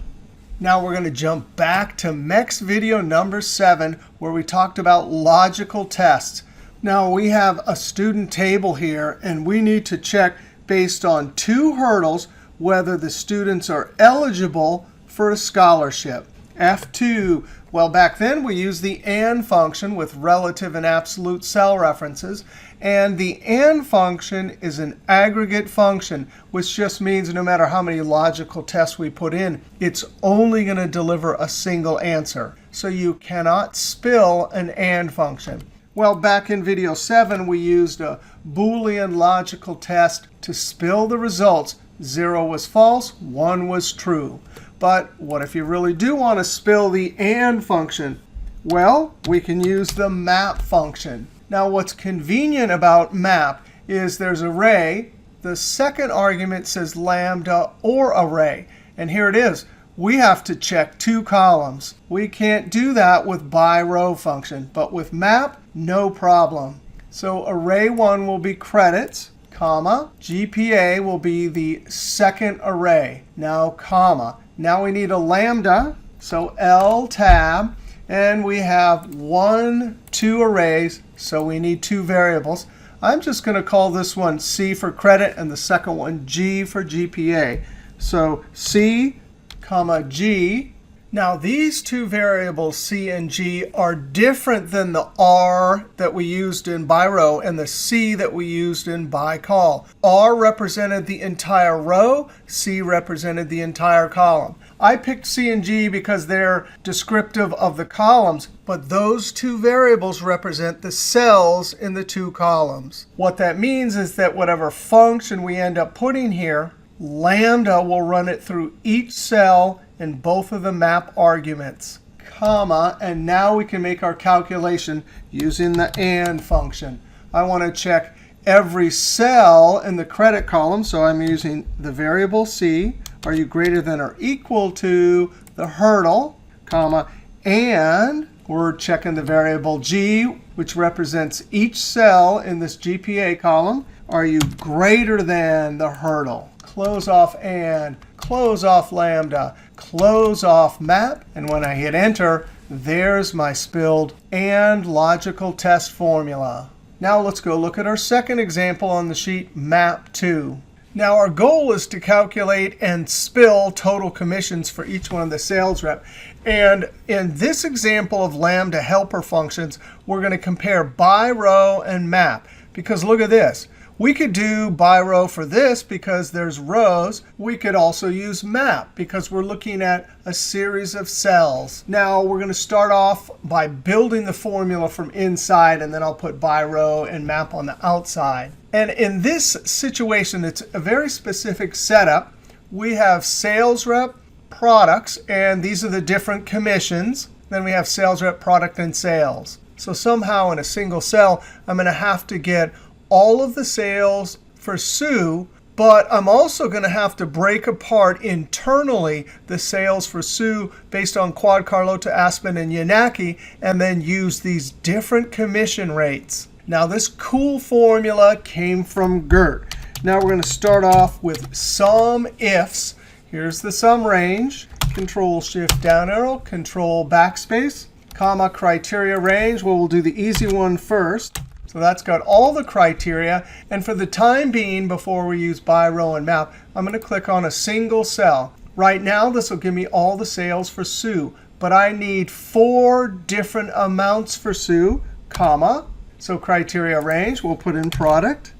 Now we're going to jump back to MECS video number 7, where we talked about logical tests. Now we have a student table here, and we need to check based on two hurdles whether the students are eligible for a scholarship. F2, well, back then we used the AND function with relative and absolute cell references. And the AND function is an aggregate function, which just means no matter how many logical tests we put in, it's only going to deliver a single answer. So you cannot spill an AND function. Well, back in video 7, we used a Boolean logical test to spill the results. 0 was false, 1 was true. But what if you really do want to spill the AND function? Well, we can use the map function. Now, what's convenient about map is there's array. The second argument says lambda or array. And here it is. We have to check two columns. We can't do that with BYROW function. But with map, no problem. So array 1 will be credits, comma. GPA will be the second array. Now, comma. Now we need a lambda, so LTab. And we have 1, 2 arrays, so we need 2 variables. I'm just going to call this one C for credit and the second one G for GPA. So C, comma, G. Now these two variables, C and G, are different than the R that we used in BYROW and the C that we used in BYCOL. R represented the entire row. C represented the entire column. I picked C and G because they're descriptive of the columns, but those two variables represent the cells in the two columns. What that means is that whatever function we end up putting here, lambda will run it through each cell in both of the map arguments, comma, and now we can make our calculation using the AND function. I want to check every cell in the credit column, so I'm using the variable C. Are you greater than or equal to the hurdle, comma, and we're checking the variable G, which represents each cell in this GPA column. Are you greater than the hurdle? Close off AND, close off lambda, close off map. And when I hit Enter, there's my spilled AND logical test formula. Now let's go look at our second example on the sheet, map 2. Now our goal is to calculate and spill total commissions for each one of the sales rep. And in this example of lambda helper functions, we're going to compare BYROW and map. Because look at this. We could do BYROW for this because there's rows. We could also use map because we're looking at a series of cells. Now we're going to start off by building the formula from inside, and then I'll put BYROW and map on the outside. And in this situation, it's a very specific setup. We have sales rep, products, and these are the different commissions. Then we have sales rep, product, and sales. So somehow in a single cell, I'm going to have to get all of the sales for Sue, but I'm also going to have to break apart internally the sales for Sue based on Quad Carlota, Aspen, and Yanaki, and then use these different commission rates. Now, this cool formula came from Gert. Now we're going to start off with sum ifs. Here's the sum range. Control Shift down arrow, Control backspace, comma criteria range. Well, we'll do the easy one first. So that's got all the criteria. And for the time being, before we use by row and map, I'm going to click on a single cell. Right now, this will give me all the sales for Sue. But I need 4 different amounts for Sue, comma. So criteria range, we'll put in product,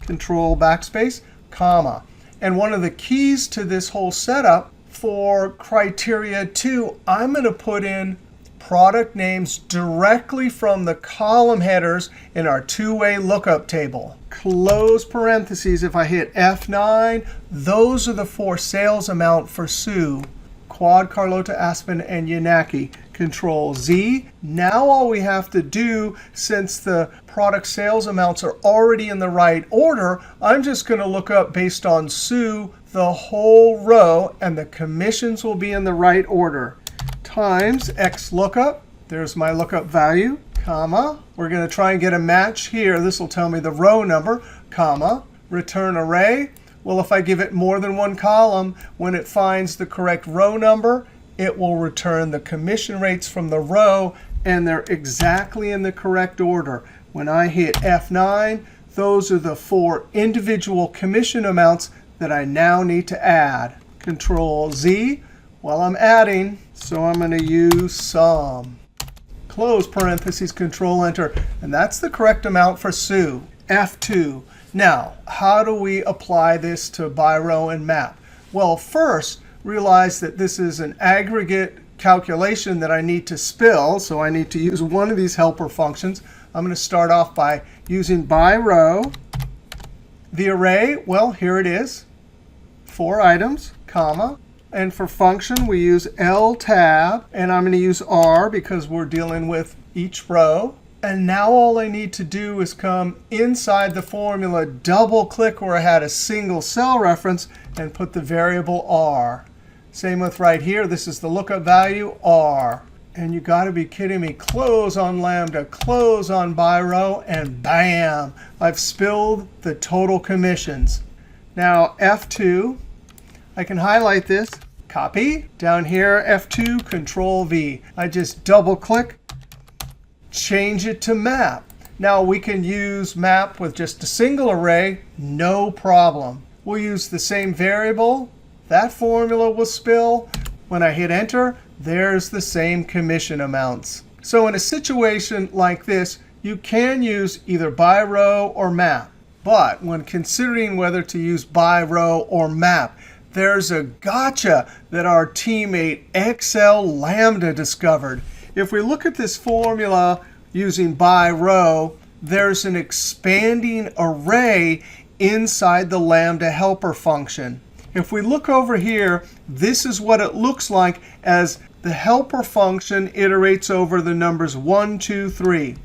Control backspace, comma. And one of the keys to this whole setup for criteria 2, I'm going to put in product names directly from the column headers in our two-way lookup table. Close parentheses. If I hit F9, those are the 4 sales amount for Sue, Quad, Carlota, Aspen, and Yanaki. Control Z. Now all we have to do, since the product sales amounts are already in the right order, I'm just going to look up based on Sue the whole row, and the commissions will be in the right order. Times X lookup. There's my lookup value, comma. We're going to try and get a match here. This will tell me the row number, comma. Return array. Well, if I give it more than one column, when it finds the correct row number, it will return the commission rates from the row, and they're exactly in the correct order. When I hit F9, those are the 4 individual commission amounts that I now need to add. Control Z. Well, I'm adding, so I'm going to use sum. Close parentheses, Control Enter. And that's the correct amount for Sue, F2. Now, how do we apply this to by row and map? Well, first, realize that this is an aggregate calculation that I need to spill. So I need to use one of these helper functions. I'm going to start off by using by row. The array, well, here it is. 4 items, comma. And for function, we use L tab. And I'm going to use R because we're dealing with each row. And now all I need to do is come inside the formula, double click where I had a single cell reference, and put the variable R. Same with right here. This is the lookup value, R. And you got to be kidding me. Close on Lambda, close on by row, and bam, I've spilled the total commissions. Now F2. I can highlight this, copy. Down here, F2, Control V. I just double click, change it to map. Now we can use map with just a single array, no problem. We'll use the same variable. That formula will spill. When I hit Enter, there's the same commission amounts. So in a situation like this, you can use either by row or map. But when considering whether to use by row or map, there's a gotcha that our teammate Excel LAMBDA discovered. If we look at this formula using by row, there's an expanding array inside the Lambda helper function. If we look over here, this is what it looks like as the helper function iterates over the numbers 1, 2, 3.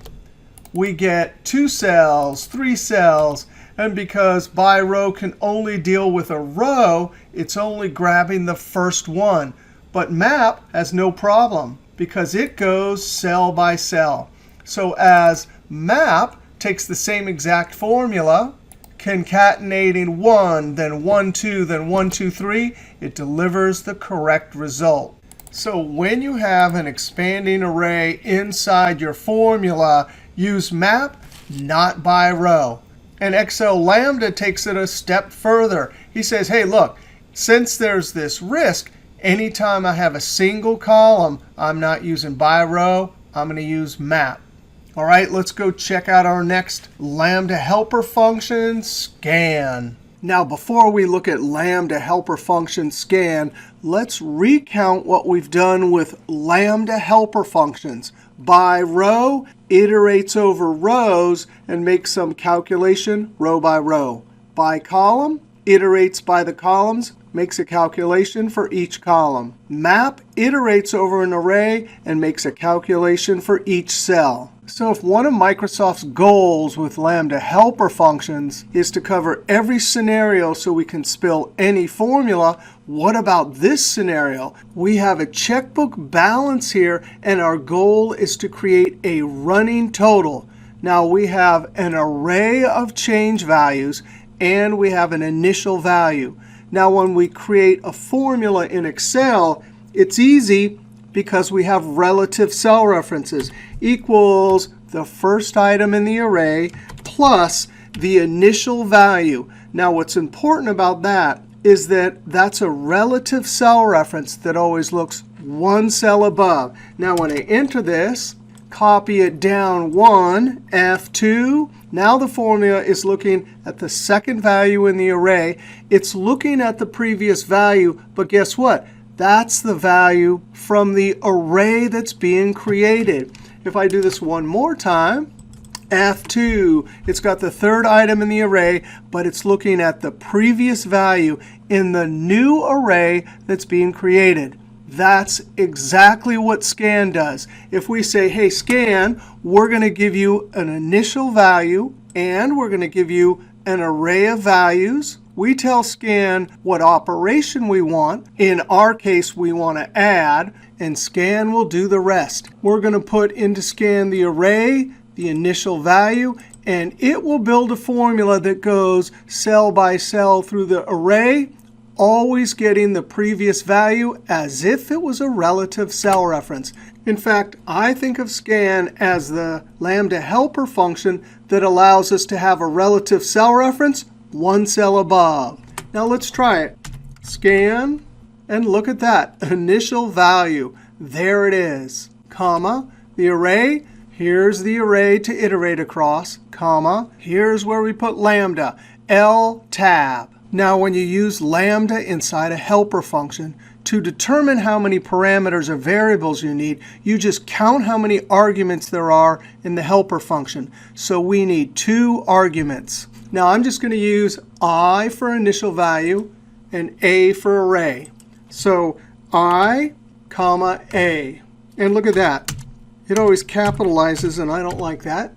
We get 2 cells, 3 cells. And because by row can only deal with a row, it's only grabbing the first one. But map has no problem because it goes cell by cell. So as map takes the same exact formula, concatenating 1, then 1, 2, then 1, 2, 3, it delivers the correct result. So when you have an expanding array inside your formula, use map, not by row. And Excel LAMBDA takes it a step further. He says, hey, look, since there's this risk, anytime I have a single column, I'm not using by row. I'm going to use map. All right, let's go check out our next Lambda helper function, scan. Now, before we look at Lambda helper function scan, let's recount what we've done with Lambda helper functions. By row iterates over rows and makes some calculation row by row. By column iterates by the columns, makes a calculation for each column. Map iterates over an array and makes a calculation for each cell. So if one of Microsoft's goals with Lambda helper functions is to cover every scenario so we can spill any formula, what about this scenario? We have a checkbook balance here, and our goal is to create a running total. Now we have an array of change values, and we have an initial value. Now when we create a formula in Excel, it's easy because we have relative cell references. Equals the first item in the array plus the initial value. Now what's important about that is that that's a relative cell reference that always looks one cell above. Now when I enter this, copy it down 1, F2. Now the formula is looking at the second value in the array. It's looking at the previous value, but guess what? That's the value from the array that's being created. If I do this one more time, F2, it's got the third item in the array, but it's looking at the previous value in the new array that's being created. That's exactly what scan does. If we say, hey, scan, we're going to give you an initial value, and we're going to give you an array of values. We tell scan what operation we want. In our case, we want to add, and scan will do the rest. We're going to put into scan the array, the initial value, and it will build a formula that goes cell by cell through the array, always getting the previous value as if it was a relative cell reference. In fact, I think of scan as the Lambda helper function that allows us to have a relative cell reference one cell above. Now let's try it. Scan, and look at that. Initial value. There it is. Comma. The array. Here's the array to iterate across. Comma. Here's where we put Lambda. L tab. Now when you use Lambda inside a helper function, to determine how many parameters or variables you need, you just count how many arguments there are in the helper function. So we need 2 arguments. Now I'm just going to use I for initial value and A for array. So I, comma, A. And look at that. It always capitalizes, and I don't like that.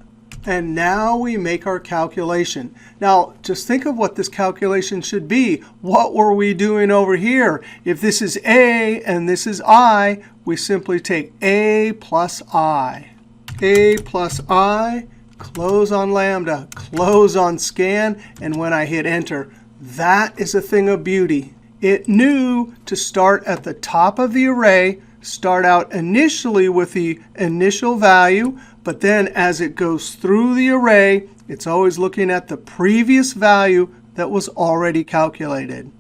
And now we make our calculation. Now, just think of what this calculation should be. What were we doing over here? If this is A and this is I, we simply take A plus I. A plus I, close on Lambda, close on scan, and when I hit enter, that is a thing of beauty. It knew to start at the top of the array, start out initially with the initial value, but then as it goes through the array, it's always looking at the previous value that was already calculated.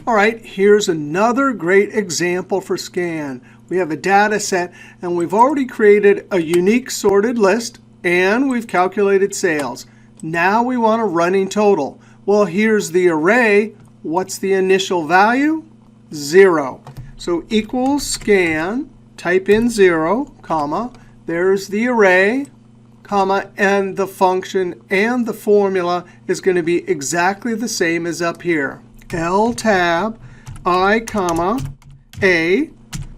All right, here's another great example for scan. We have a data set, and we've already created a unique sorted list, and we've calculated sales. Now we want a running total. Well, here's the array. What's the initial value? 0. So equals scan, type in 0, comma. There's the array, comma, and the function and the formula is going to be exactly the same as up here. L tab, I, comma, A,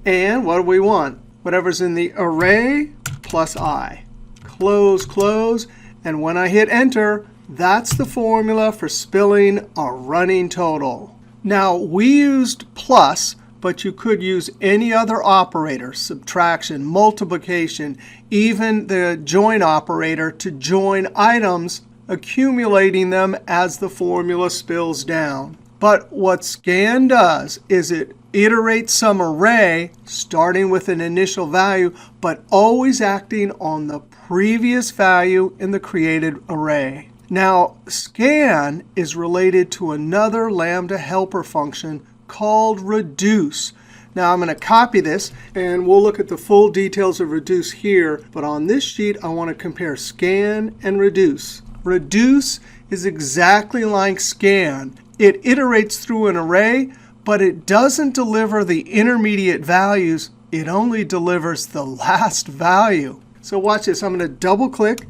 and what do we want? Whatever's in the array plus I. Close, close, and when I hit enter, that's the formula for spilling a running total. Now, we used plus, but you could use any other operator, subtraction, multiplication, even the join operator to join items, accumulating them as the formula spills down. But what scan does is it iterates some array, starting with an initial value, but always acting on the previous value in the created array. Now, scan is related to another Lambda helper function called reduce. Now I'm going to copy this, and we'll look at the full details of reduce here. But on this sheet, I want to compare scan and reduce. Reduce is exactly like scan. It iterates through an array, but it doesn't deliver the intermediate values. It only delivers the last value. So watch this. I'm going to double click,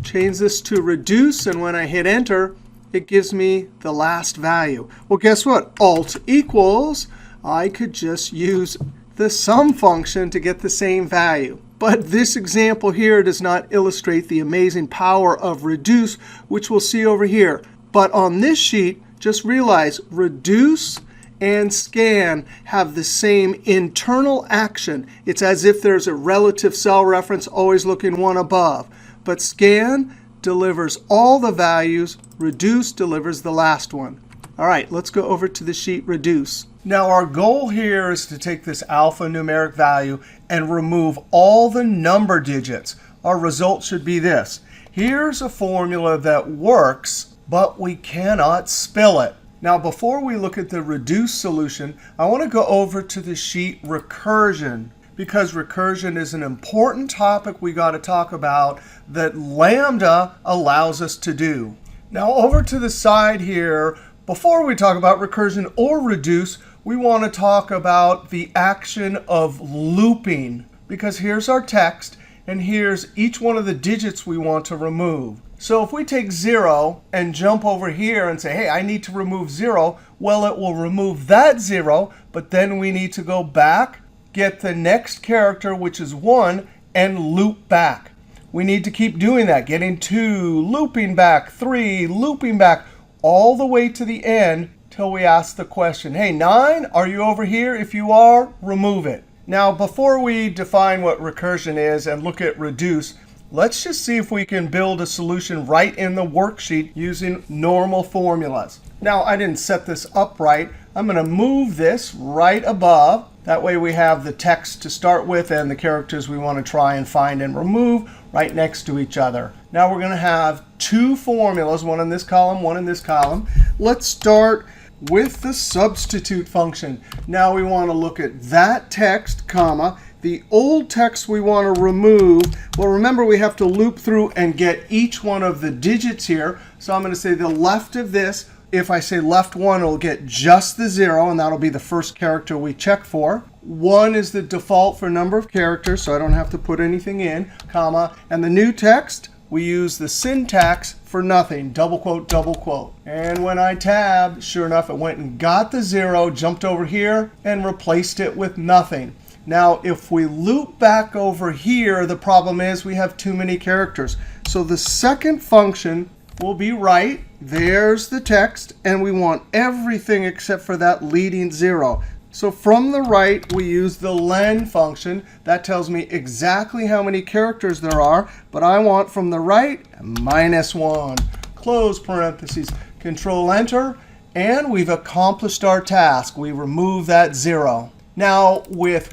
change this to reduce, and when I hit enter, it gives me the last value. Well, guess what? Alt equals, I could just use the sum function to get the same value. But this example here does not illustrate the amazing power of reduce, which we'll see over here. But on this sheet, just realize reduce and scan have the same internal action. It's as if there's a relative cell reference always looking one above. But scan delivers all the values. Reduce delivers the last one. All right, let's go over to the sheet reduce. Now, our goal here is to take this alphanumeric value and remove all the number digits. Our result should be this. Here's a formula that works, but we cannot spell it. Now, before we look at the reduce solution, I want to go over to the sheet recursion, because recursion is an important topic we got to talk about that Lambda allows us to do. Now, over to the side here, before we talk about recursion or reduce, we want to talk about the action of looping, because here's our text, and here's each one of the digits we want to remove. So if we take 0 and jump over here and say, hey, I need to remove 0, well, it will remove that 0, but then we need to go back, get the next character, which is 1, and loop back. We need to keep doing that, getting 2, looping back, 3, looping back, all the way to the end till we ask the question, hey, 9, are you over here? If you are, remove it. Now, before we define what recursion is and look at reduce, let's just see if we can build a solution right in the worksheet using normal formulas. Now, I didn't set this up right. I'm going to move this right above. That way we have the text to start with and the characters we want to try and find and remove right next to each other. Now we're going to have two formulas, one in this column, one in this column. Let's start with the substitute function. Now we want to look at that text, comma, the old text we want to remove. Well, remember, we have to loop through and get each one of the digits here. So I'm going to say the left of this. If I say left 1, it'll get just the 0, and that'll be the first character we check for. 1 is the default for number of characters, so I don't have to put anything in, comma. And the new text, we use the syntax for nothing, double quote, double quote. And when I tab, sure enough, it went and got the 0, jumped over here, and replaced it with nothing. Now, if we loop back over here, the problem is we have too many characters. So the second function will be right. There's the text, and we want everything except for that leading 0. So from the right, we use the len function. That tells me exactly how many characters there are. But I want from the right, -1. Close parentheses, Control-Enter, and we've accomplished our task. We remove that 0. Now, with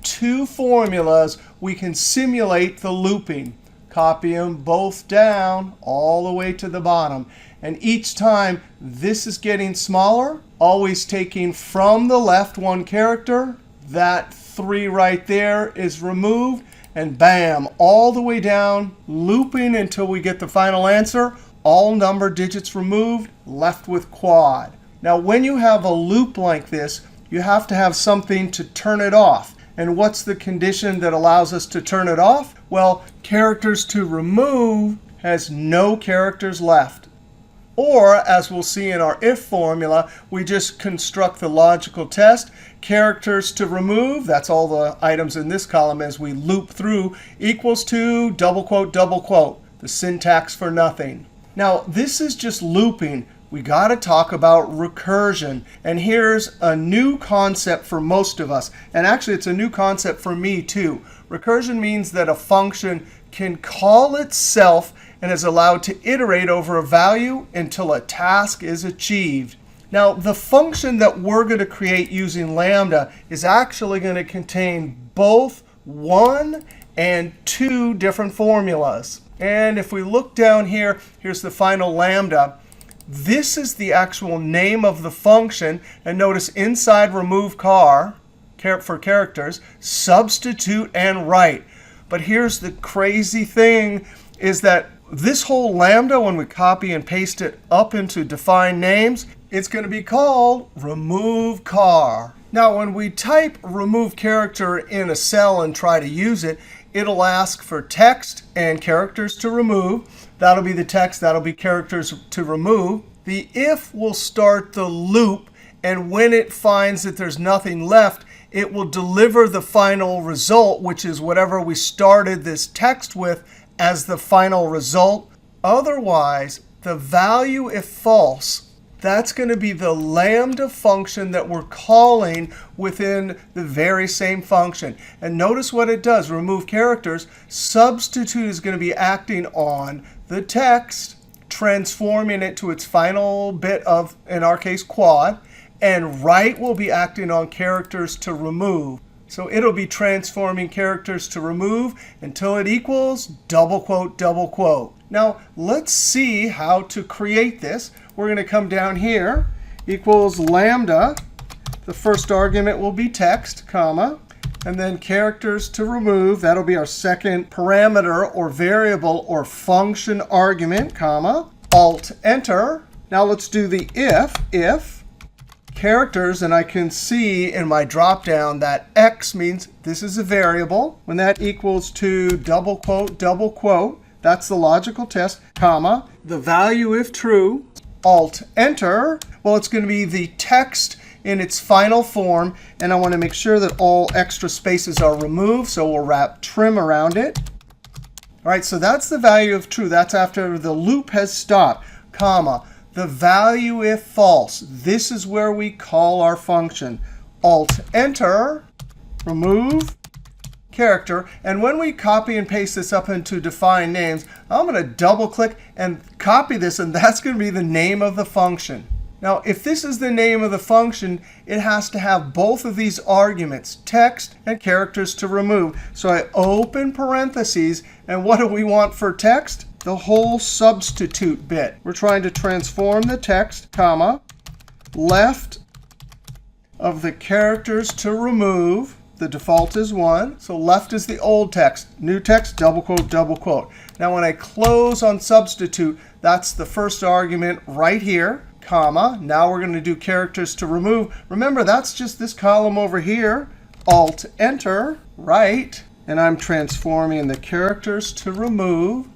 2 formulas, we can simulate the looping. Copy them both down all the way to the bottom. And each time, this is getting smaller, always taking from the left 1 character. That 3 right there is removed. And bam, all the way down, looping until we get the final answer. All number digits removed, left with quad. Now, when you have a loop like this, you have to have something to turn it off. And what's the condition that allows us to turn it off? Well, characters to remove has no characters left. Or, as we'll see in our if formula, we just construct the logical test. Characters to remove, that's all the items in this column as we loop through, equals to double quote, the syntax for nothing. Now, this is just looping. We got to talk about recursion. And here's a new concept for most of us. And actually, it's a new concept for me, too. Recursion means that a function can call itself and is allowed to iterate over a value until a task is achieved. Now, the function that we're going to create using Lambda is actually going to contain both 1 and 2 different formulas. And if we look down here, here's the final Lambda. This is the actual name of the function. And notice inside remove car, for characters, substitute and write. But here's the crazy thing is that this whole Lambda, when we copy and paste it up into defined names, it's going to be called remove car. Now, when we type remove character in a cell and try to use it, it'll ask for text and characters to remove. That'll be the text. That'll be characters to remove. The if will start the loop. And when it finds that there's nothing left, it will deliver the final result, which is whatever we started this text with as the final result. Otherwise, the value if false, that's going to be the lambda function that we're calling within the very same function. And notice what it does. Remove characters. Substitute is going to be acting on the text, transforming it to its final bit of, in our case, quad. And write will be acting on characters to remove. So it'll be transforming characters to remove until it equals double quote, double quote. Now, let's see how to create this. We're going to come down here, equals lambda. The first argument will be text, comma, and then characters to remove. That'll be our second parameter or variable or function argument, comma, Alt-Enter. Now let's do the if characters, and I can see in my dropdown that x means this is a variable. When that equals to double quote, that's the logical test, comma, the value if true, Alt-Enter. Well, it's going to be the text in its final form, and I want to make sure that all extra spaces are removed, so we'll wrap trim around it. All right, so that's the value of true. That's after the loop has stopped, comma. The value if false. This is where we call our function. Alt-Enter, remove character. And when we copy and paste this up into define names, I'm going to double click and copy this, and that's going to be the name of the function. Now, if this is the name of the function, it has to have both of these arguments, text and characters to remove. So I open parentheses, and what do we want for text? The whole substitute bit. We're trying to transform the text, comma, left of the characters to remove. The default is 1. So left is the old text. New text, double quote, double quote. Now when I close on substitute, that's the first argument right here, comma. Now we're going to do characters to remove. Remember, that's just this column over here. Alt-Enter, right. And I'm transforming the characters to remove.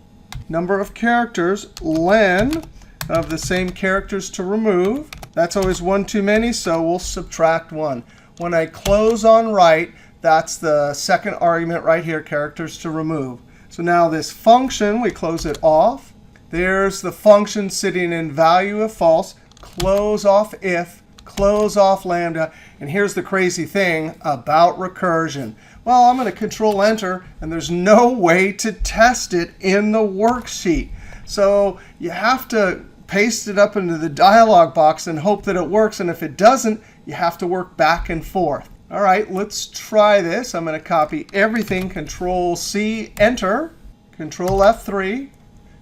Number of characters, len of the same characters to remove. That's always one too many, so we'll subtract 1. When I close on write, that's the second argument right here, characters to remove. So now this function, we close it off. There's the function sitting in value if false, close off if, close off lambda. And here's the crazy thing about recursion. Well, I'm going to Control Enter, and there's no way to test it in the worksheet. So you have to paste it up into the dialog box and hope that it works. And if it doesn't, you have to work back and forth. All right, let's try this. I'm going to copy everything, Control-C, Enter, Control-F3,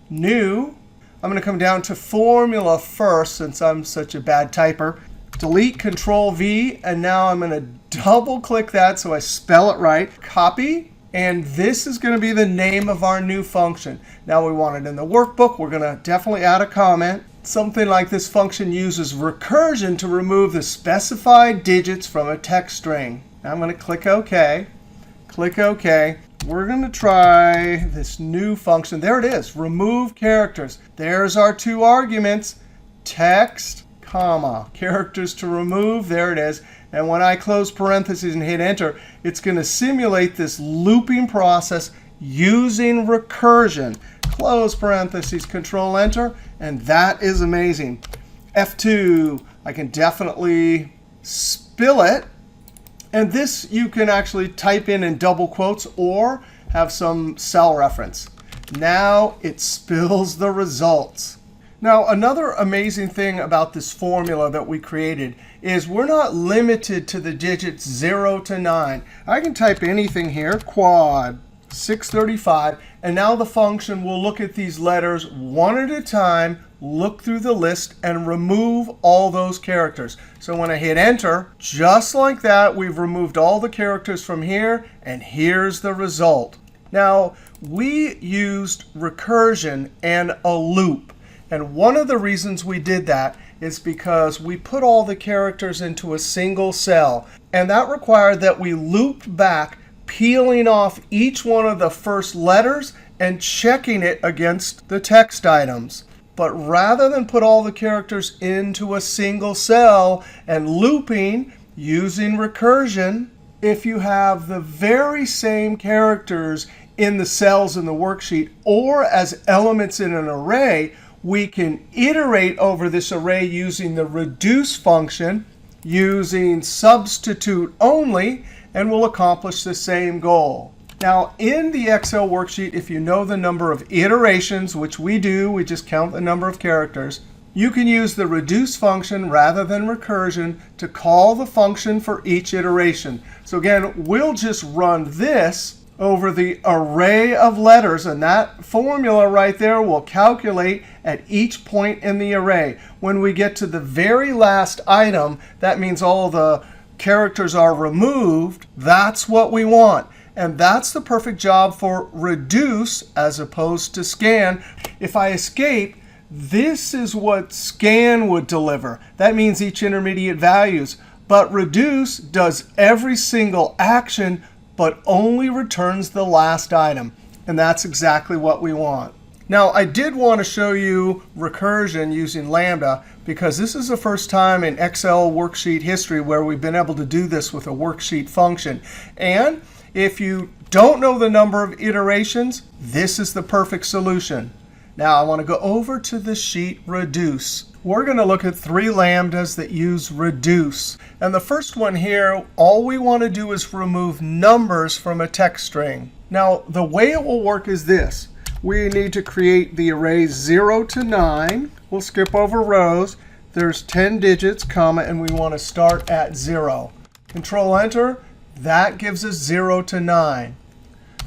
New. I'm going to come down to Formula first, since I'm such a bad typer. Delete, Control-V, and now I'm going to double-click that so I spell it right. Copy, and this is going to be the name of our new function. Now we want it in the workbook. We're going to definitely add a comment. Something like this function uses recursion to remove the specified digits from a text string. Now I'm going to click OK. Click OK. We're going to try this new function. There it is, remove characters. There's our two arguments, text, comma, characters to remove. There it is. And when I close parentheses and hit Enter, it's going to simulate this looping process using recursion. Close parentheses, Control Enter, and that is amazing. F2, I can definitely spill it. And this you can actually type in double quotes or have some cell reference. Now it spills the results. Now, another amazing thing about this formula that we created is we're not limited to the digits 0 to 9. I can type anything here, quad 635, and now the function will look at these letters one at a time, look through the list, and remove all those characters. So when I hit Enter, just like that, we've removed all the characters from here, and here's the result. Now, we used recursion and a loop. And one of the reasons we did that is because we put all the characters into a single cell. And that required that we looped back peeling off each one of the first letters and checking it against the text items. But rather than put all the characters into a single cell and looping using recursion, if you have the very same characters in the cells in the worksheet or as elements in an array, we can iterate over this array using the reduce function, using substitute only, and we'll accomplish the same goal. Now, in the Excel worksheet, if you know the number of iterations, which we do, we just count the number of characters, you can use the reduce function rather than recursion to call the function for each iteration. So again, we'll just run this over the array of letters, and that formula right there will calculate at each point in the array. When we get to the very last item, that means all the characters are removed. That's what we want. And that's the perfect job for reduce as opposed to scan. If I escape, this is what scan would deliver. That means each intermediate values. But reduce does every single action, but only returns the last item. And that's exactly what we want. Now, I did want to show you recursion using Lambda, because this is the first time in Excel worksheet history where we've been able to do this with a worksheet function. And if you don't know the number of iterations, this is the perfect solution. Now, I want to go over to the sheet reduce. We're going to look at 3 lambdas that use reduce. And the first one here, all we want to do is remove numbers from a text string. Now, the way it will work is this. We need to create the array 0 to 9. We'll skip over rows. There's 10 digits, comma, and we want to start at 0. Control-Enter. That gives us 0 to 9.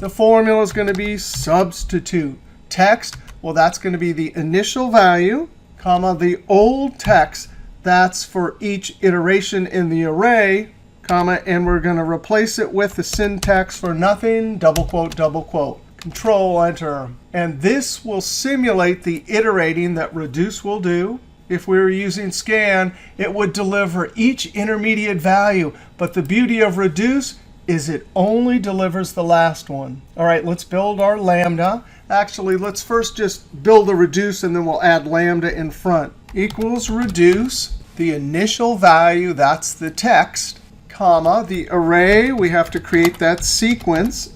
The formula is going to be substitute. Text, well, that's going to be the initial value, comma, the old text. That's for each iteration in the array, comma, and we're going to replace it with the syntax for nothing, double quote, double quote. Control-Enter. And this will simulate the iterating that reduce will do. If we were using scan, it would deliver each intermediate value. But the beauty of reduce is it only delivers the last one. All right, let's build our lambda. Actually, let's first just build the reduce, and then we'll add lambda in front. Equals reduce, the initial value, that's the text, comma, the array, we have to create that sequence,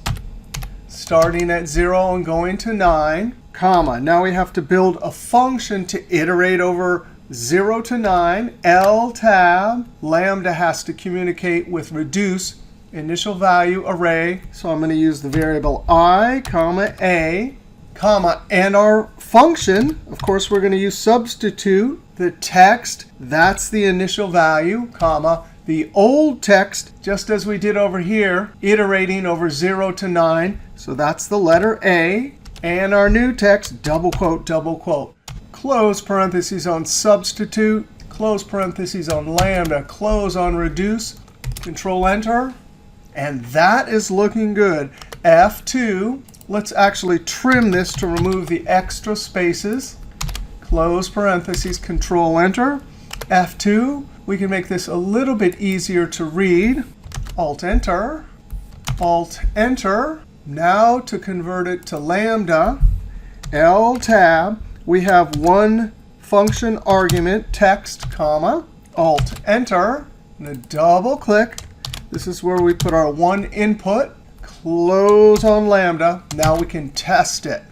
starting at 0 and going to 9. Comma. Now we have to build a function to iterate over 0 to 9. L tab. Lambda has to communicate with reduce initial value array. So I'm going to use the variable I, comma, a, comma. And our function, of course, we're going to use substitute. The text, that's the initial value, comma. The old text, just as we did over here, iterating over 0 to 9. So that's the letter A. And our new text, double quote, double quote. Close parentheses on substitute, close parentheses on lambda, close on reduce, Control-Enter. And that is looking good. F2, let's actually trim this to remove the extra spaces. Close parentheses, Control-Enter. F2, we can make this a little bit easier to read. Alt-Enter, Alt-Enter. Now to convert it to lambda, L tab, we have one function argument, text, comma, Alt-Enter, and a double click. This is where we put our one input, close on lambda. Now we can test it.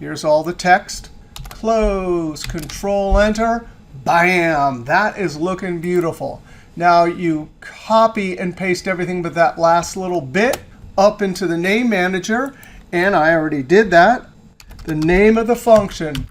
Here's all the text, close, Control-Enter, bam, that is looking beautiful. Now you copy and paste everything but that last little bit up into the name manager, and I already did that. The name of the function,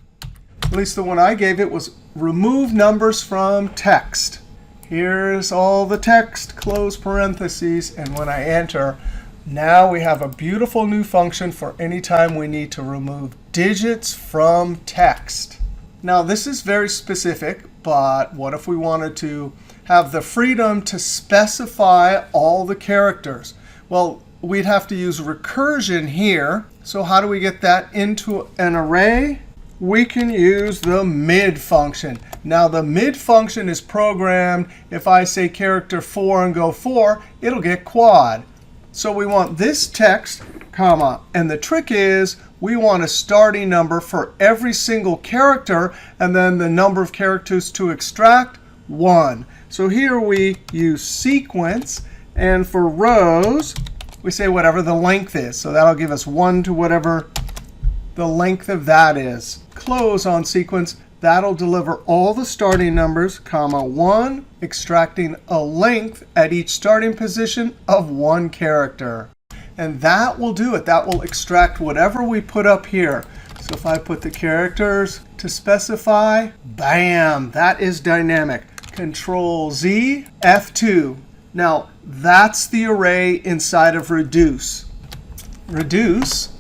at least the one I gave it, was remove numbers from text. Here's all the text, close parentheses, and when I enter, now we have a beautiful new function for any time we need to remove digits from text. Now this is very specific, but what if we wanted to have the freedom to specify all the characters? Well, we'd have to use recursion here. So how do we get that into an array? We can use the mid function. Now the mid function is programmed. If I say character 4 and go 4, it'll get quad. So we want this text, comma, and the trick is we want a starting number for every single character, and then the number of characters to extract, 1. So here we use sequence, and for rows, we say whatever the length is. So that'll give us 1 to whatever the length of that is. Close on sequence. That'll deliver all the starting numbers, comma, 1, extracting a length at each starting position of 1 character. And that will do it. That will extract whatever we put up here. So if I put the characters to specify, bam, that is dynamic. Control Z, F2. Now, that's the array inside of reduce. Reduce,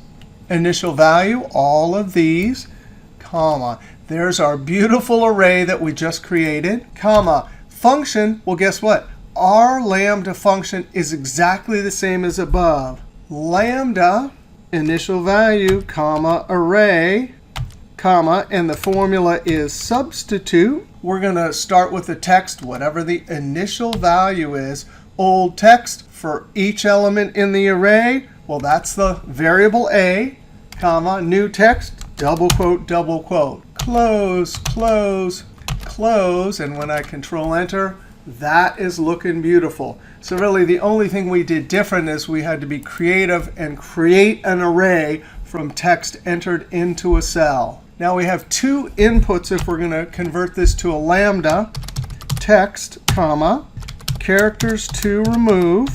initial value, all of these, comma. There's our beautiful array that we just created, comma. Function, well, guess what? Our lambda function is exactly the same as above. Lambda, initial value, comma, array, comma, and the formula is substitute. We're going to start with the text, whatever the initial value is. Old text for each element in the array. Well, that's the variable a, comma, new text, double quote, double quote. Close, close, close. And when I Control Enter, that is looking beautiful. So really, the only thing we did different is we had to be creative and create an array from text entered into a cell. Now we have 2 inputs if we're going to convert this to a lambda. Text, comma, characters to remove,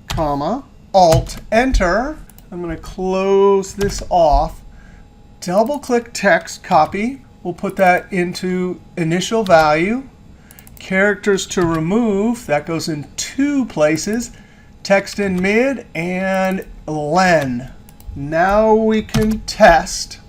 comma, Alt-Enter. I'm going to close this off. Double-click text, copy. We'll put that into initial value. Characters to remove, that goes in 2 places. Text in mid and len. Now we can test.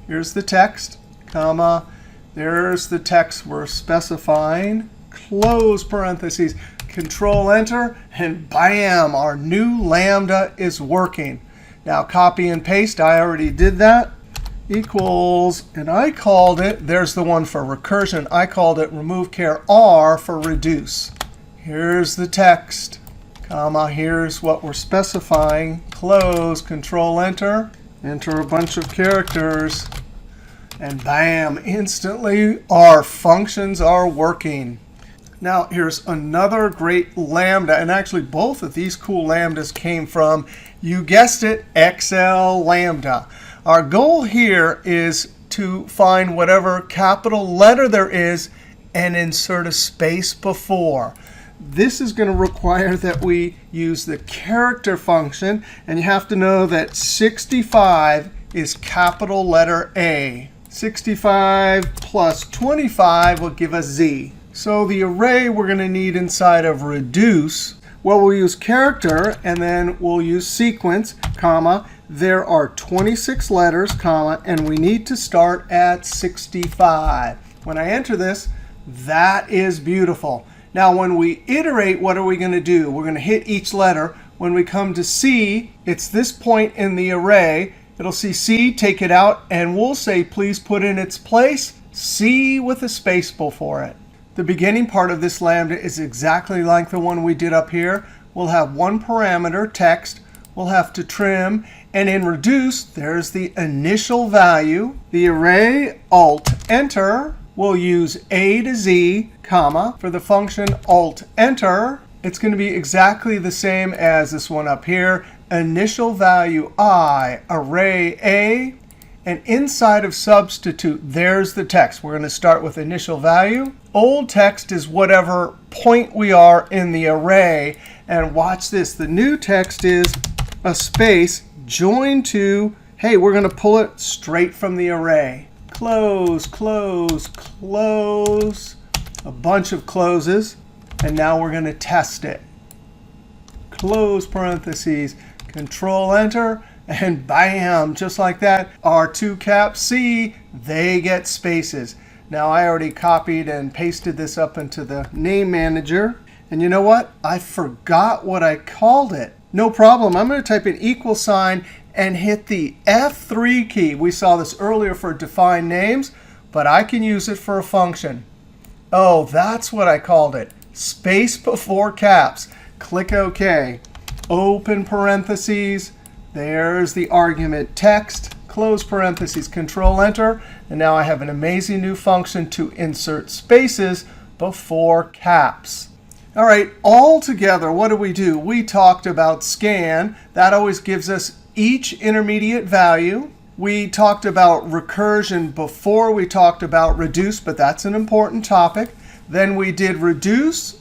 Here's the text, comma. There's the text we're specifying. Close parentheses. Control Enter, and bam, our new lambda is working. Now copy and paste. I already did that. Equals, and I called it, there's the one for recursion. I called it remove char R for reduce. Here's the text, comma, here's what we're specifying. Close, Control Enter, enter a bunch of characters, and bam, instantly our functions are working. Now here's another great lambda, and actually both of these cool lambdas came from, you guessed it, Excel LAMBDA. Our goal here is to find whatever capital letter there is and insert a space before. This is going to require that we use the character function. And you have to know that 65 is capital letter A. 65 plus 25 will give us Z. So the array we're going to need inside of reduce, well, we'll use character, and then we'll use sequence, comma. There are 26 letters, comma, and we need to start at 65. When I enter this, that is beautiful. Now, when we iterate, what are we going to do? We're going to hit each letter. When we come to C, it's this point in the array. It'll see C, take it out, and we'll say, please put in its place C with a space before it. The beginning part of this lambda is exactly like the one we did up here. We'll have 1 parameter, text. We'll have to trim. And in reduce, there's the initial value. The array, Alt-Enter. We'll use A to Z, comma. For the function Alt-Enter, it's going to be exactly the same as this one up here. Initial value I, array A. And inside of substitute, there's the text. We're going to start with initial value. Old text is whatever point we are in the array. And watch this. The new text is a space joined to, hey, we're going to pull it straight from the array. Close, close, close. A bunch of closes. And now we're going to test it. Close parentheses. Control Enter. And bam, just like that, our 2 caps C, they get spaces. Now, I already copied and pasted this up into the name manager. And you know what? I forgot what I called it. No problem. I'm going to type an equal sign and hit the F3 key. We saw this earlier for define names, but I can use it for a function. Oh, that's what I called it. Space before caps. Click OK. open parentheses. There's the argument text, close parentheses, Control Enter. And now I have an amazing new function to insert spaces before caps. All right, all together, what do? We talked about scan. That always gives us each intermediate value. We talked about recursion before we talked about reduce, but that's an important topic. Then we did reduce,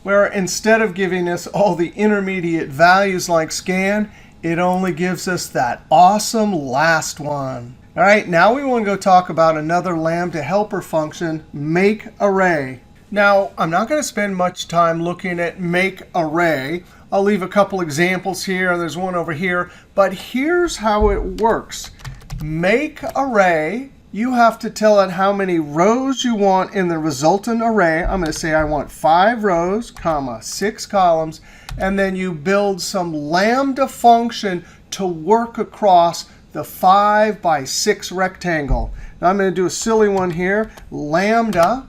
where instead of giving us all the intermediate values like scan, it only gives us that awesome last one. All right, now we want to go talk about another Lambda helper function, MAKEARRAY. Now, I'm not going to spend much time looking at MAKEARRAY. I'll leave a couple examples here, and there's one over here. But here's how it works. MAKEARRAY, you have to tell it how many rows you want in the resultant array. I'm going to say I want 5 rows, comma, 6 columns. And then you build some Lambda function to work across the 5 by 6 rectangle. Now I'm going to do a silly one here, Lambda.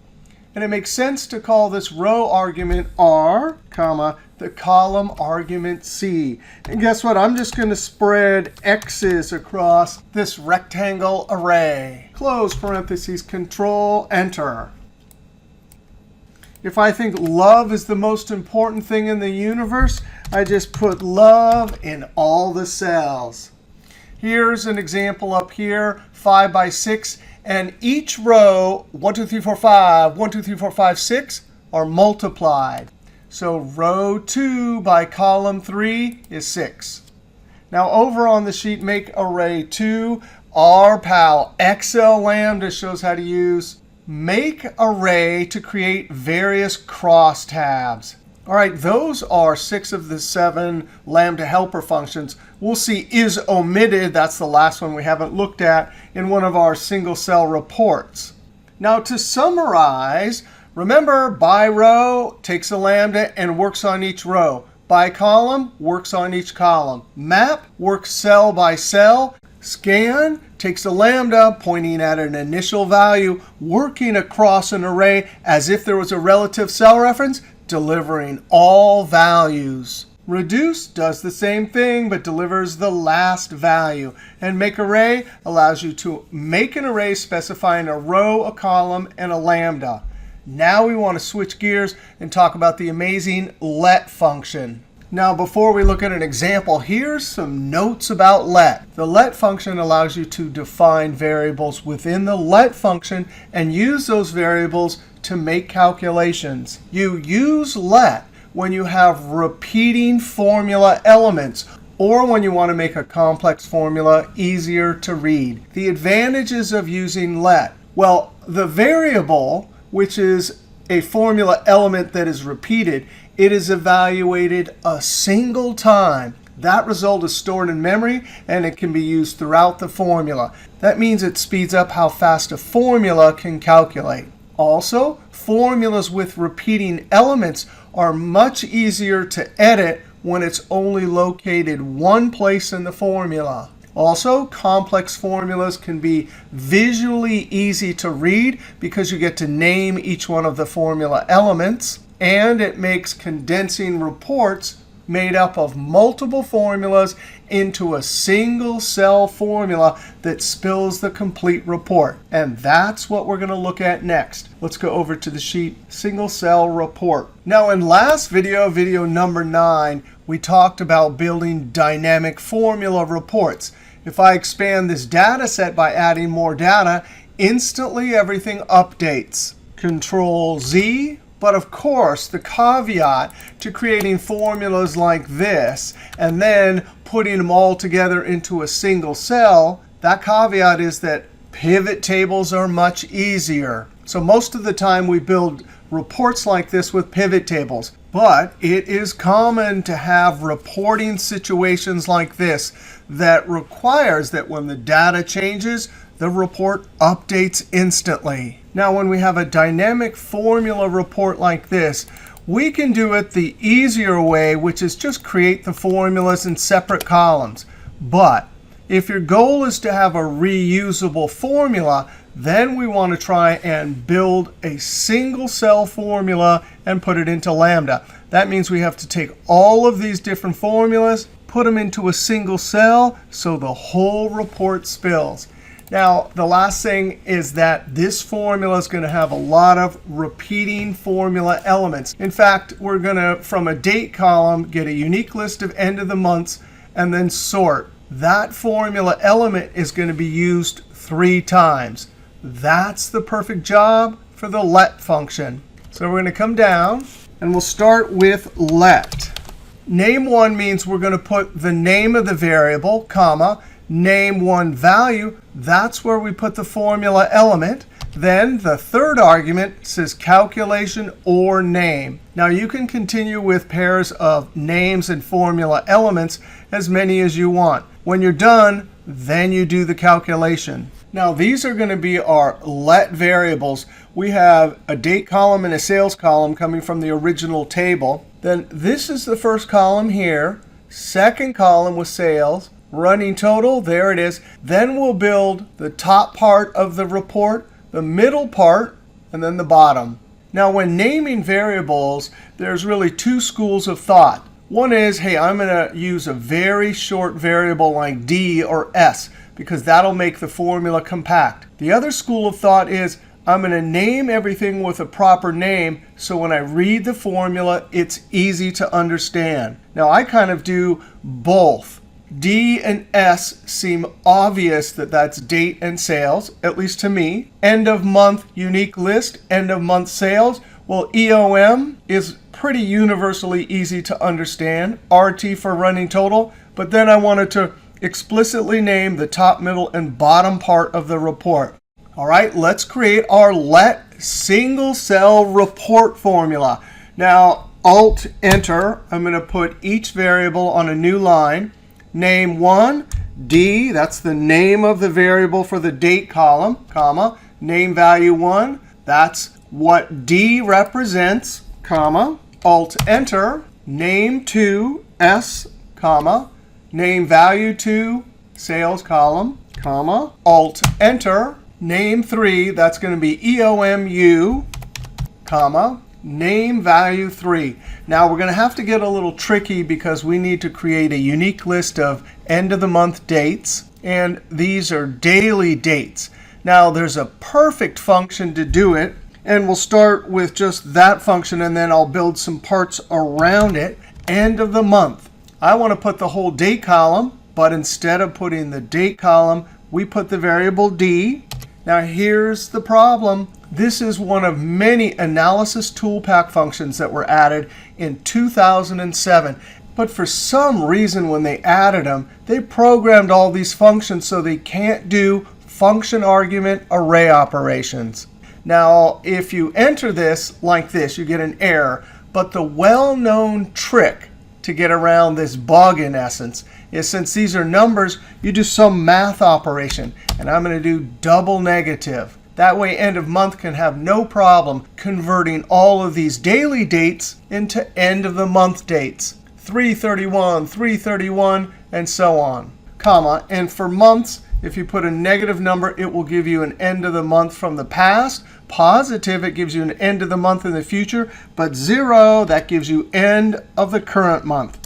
And it makes sense to call this row argument R, comma, the column argument C. And guess what? I'm just going to spread x's across this rectangle array. Close parentheses, Control Enter. If I think love is the most important thing in the universe, I just put love in all the cells. Here's an example up here, 5 by 6. And each row, 1, 2, 3, 4, 5, 1, 2, 3, 4, 5, 6, are multiplied. So row 2 by column 3 is 6. Now over on the sheet, MAKEARRAY 2, our pal Excel LAMBDA shows how to use MAKEARRAY to create various crosstabs. All right, those are 6 of the 7 Lambda helper functions. We'll see ISOMITTED, that's the last one we haven't looked at, in one of our single cell reports. Now to summarize, remember BYROW takes a Lambda and works on each row. BYCOL works on each column. MAP works cell by cell. Scan takes a Lambda pointing at an initial value, working across an array as if there was a relative cell reference, delivering all values. Reduce does the same thing, but delivers the last value. And MAKEARRAY allows you to make an array specifying a row, a column, and a Lambda. Now we want to switch gears and talk about the amazing let function. Now, before we look at an example, here's some notes about let. The let function allows you to define variables within the let function and use those variables to make calculations. You use let when you have repeating formula elements or when you want to make a complex formula easier to read. The advantages of using let. Well, the variable, which is a formula element that is repeated, it is evaluated a single time. That result is stored in memory, and it can be used throughout the formula. That means it speeds up how fast a formula can calculate. Also, formulas with repeating elements are much easier to edit when it's only located one place in the formula. Also, complex formulas can be visually easy to read because you get to name each one of the formula elements. And it makes condensing reports made up of multiple formulas into a single cell formula that spills the complete report. And that's what we're going to look at next. Let's go over to the sheet, single cell report. Now in last video, video number 9, we talked about building dynamic formula reports. If I expand this data set by adding more data, instantly everything updates. Control Z. But of course, the caveat to creating formulas like this and then putting them all together into a single cell, that caveat is that pivot tables are much easier. So most of the time we build reports like this with pivot tables. But it is common to have reporting situations like this that requires that when the data changes, the report updates instantly. Now, when we have a dynamic formula report like this, we can do it the easier way, which is just create the formulas in separate columns. But if your goal is to have a reusable formula, then we want to try and build a single cell formula and put it into Lambda. That means we have to take all of these different formulas, put them into a single cell so the whole report spills. Now, the last thing is that this formula is going to have a lot of repeating formula elements. In fact, we're going to, from a date column, get a unique list of end of the months and then sort. That formula element is going to be used 3 times. That's the perfect job for the let function. So we're going to come down, and we'll start with let. Name1 means we're going to put the name of the variable, comma, name1 value. That's where we put the formula element. Then the third argument says calculation or name. Now you can continue with pairs of names and formula elements, as many as you want. When you're done, then you do the calculation. Now these are going to be our let variables. We have a date column and a sales column coming from the original table. Then this is the first column here. Second column was sales. Running total, there it is. Then we'll build the top part of the report, the middle part, and then the bottom. Now when naming variables, there's really 2 schools of thought. One is, hey, I'm going to use a very short variable like D or S, because that'll make the formula compact. The other school of thought is, I'm going to name everything with a proper name, so when I read the formula, it's easy to understand. Now I kind of do both. D and S seem obvious that that's date and sales, at least to me. End of month unique list, end of month sales. Well, EOM is pretty universally easy to understand. RT for running total. But then I wanted to explicitly name the top, middle, and bottom part of the report. All right, let's create our let single cell report formula. Now, Alt-Enter, I'm going to put each variable on a new line. Name1, D, that's the name of the variable for the date column, comma, name value 1, that's what D represents, comma, Alt-Enter, name2, S, comma, name value 2, sales column, comma, Alt-Enter, name3, that's going to be EOMU, comma, name value 3. Now we're going to have to get a little tricky because we need to create a unique list of end of the month dates. And these are daily dates. Now there's a perfect function to do it. And we'll start with just that function, and then I'll build some parts around it. End of the month. I want to put the whole date column, but instead of putting the date column, we put the variable D. Now here's the problem. This is one of many analysis toolpack functions that were added in 2007. But for some reason, when they added them, they programmed all these functions so they can't do function argument array operations. Now, if you enter this like this, you get an error. But the well-known trick to get around this bug, in essence, is since these are numbers, you do some math operation. And I'm going to do double negative. That way, end of month can have no problem converting all of these daily dates into end of the month dates. 331, 331, and so on, comma. And for months, if you put a negative number, it will give you an end of the month from the past. Positive, it gives you an end of the month in the future. But 0, that gives you end of the current month.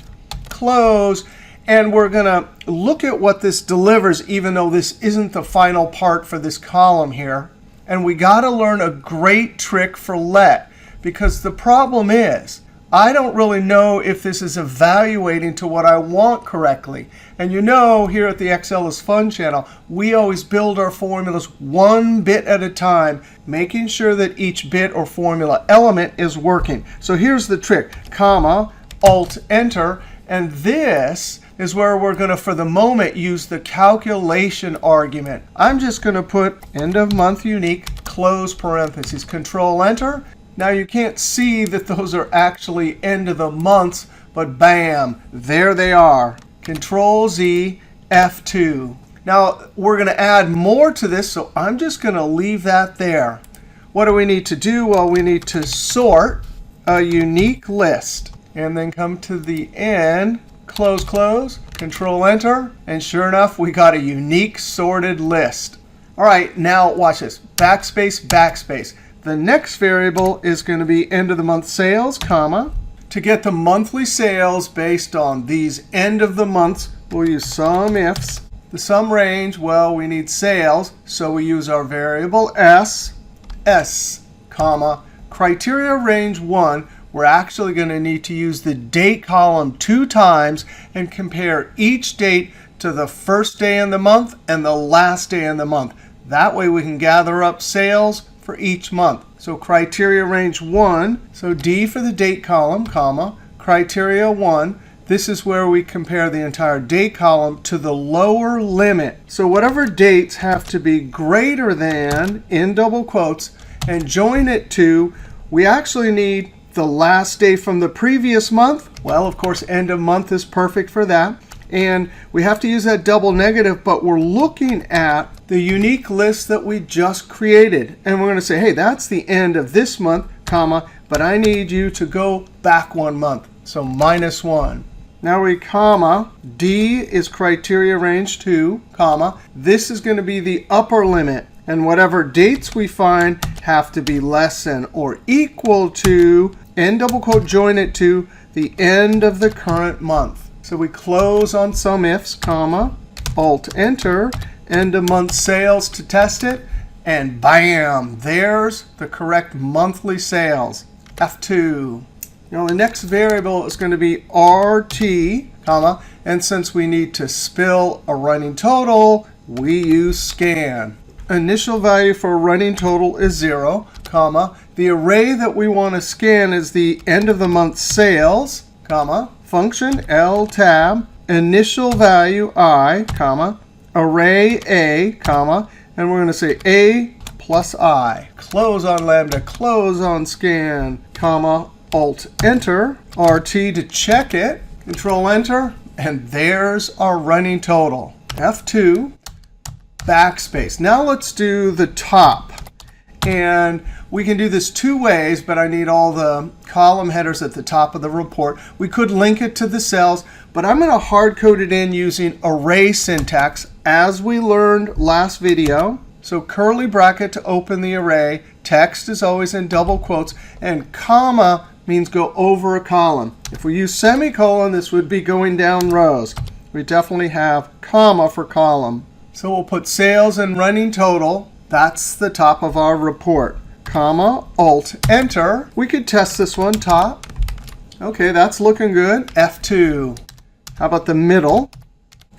Close. And we're going to look at what this delivers, even though this isn't the final part for this column here. And we got to learn a great trick for let, because the problem is I don't really know if this is evaluating to what I want correctly. And you know, here at the excelisfun channel, we always build our formulas 1 bit at a time, making sure that each bit or formula element is working. So here's the trick, comma, Alt-Enter. And this is where we're going to, for the moment, use the calculation argument. I'm just going to put end of month unique, close parentheses, Control-Enter. Now you can't see that those are actually end of the months, but bam, there they are. Control-Z, F2. Now we're going to add more to this, so I'm just going to leave that there. What do we need to do? Well, we need to sort a unique list. And then come to the end, close, close, Control-Enter. And sure enough, we got a unique sorted list. All right, now watch this. Backspace, backspace. The next variable is going to be end of the month sales, comma. To get the monthly sales based on these end of the months, we'll use sum ifs. The sum range, well, we need sales, so we use our variable s, comma, criteria range 1. We're actually going to need to use the date column 2 times and compare each date to the first day in the month and the last day in the month. That way we can gather up sales for each month. So criteria range 1, so D for the date column, comma, criteria 1. This is where we compare the entire date column to the lower limit. So whatever dates have to be greater than, in double quotes, and join it to, we actually need the last day from the previous month. Well, of course, end of month is perfect for that. And we have to use that double negative, but we're looking at the unique list that we just created. And we're going to say, hey, that's the end of this month, comma, but I need you to go back 1 month. So -1. Now we comma, D is criteria range 2, comma. This is going to be the upper limit. And whatever dates we find have to be less than or equal to, end double quote, join it to the end of the current month. So we close on sum ifs, comma, Alt Enter, end of month sales to test it. And bam, there's the correct monthly sales, F2. Now the next variable is going to be RT, comma, and since we need to spill a running total, we use scan. Initial value for a running total is 0, comma. The array that we want to scan is the end of the month sales, comma. Function L tab, initial value I, comma, array A, comma, and we're going to say A plus I. Close on lambda, close on scan, comma, Alt Enter, RT to check it, Control Enter, and there's our running total, F2, backspace. Now let's do the top. And we can do this 2 ways, but I need all the column headers at the top of the report. We could link it to the cells, but I'm going to hard code it in using array syntax as we learned last video. So curly bracket to open the array. Text is always in double quotes. And comma means go over a column. If we use semicolon, this would be going down rows. We definitely have comma for column. So we'll put sales and running total. That's the top of our report. Comma, Alt, Enter. We could test this one, top. OK, that's looking good. F2. How about the middle?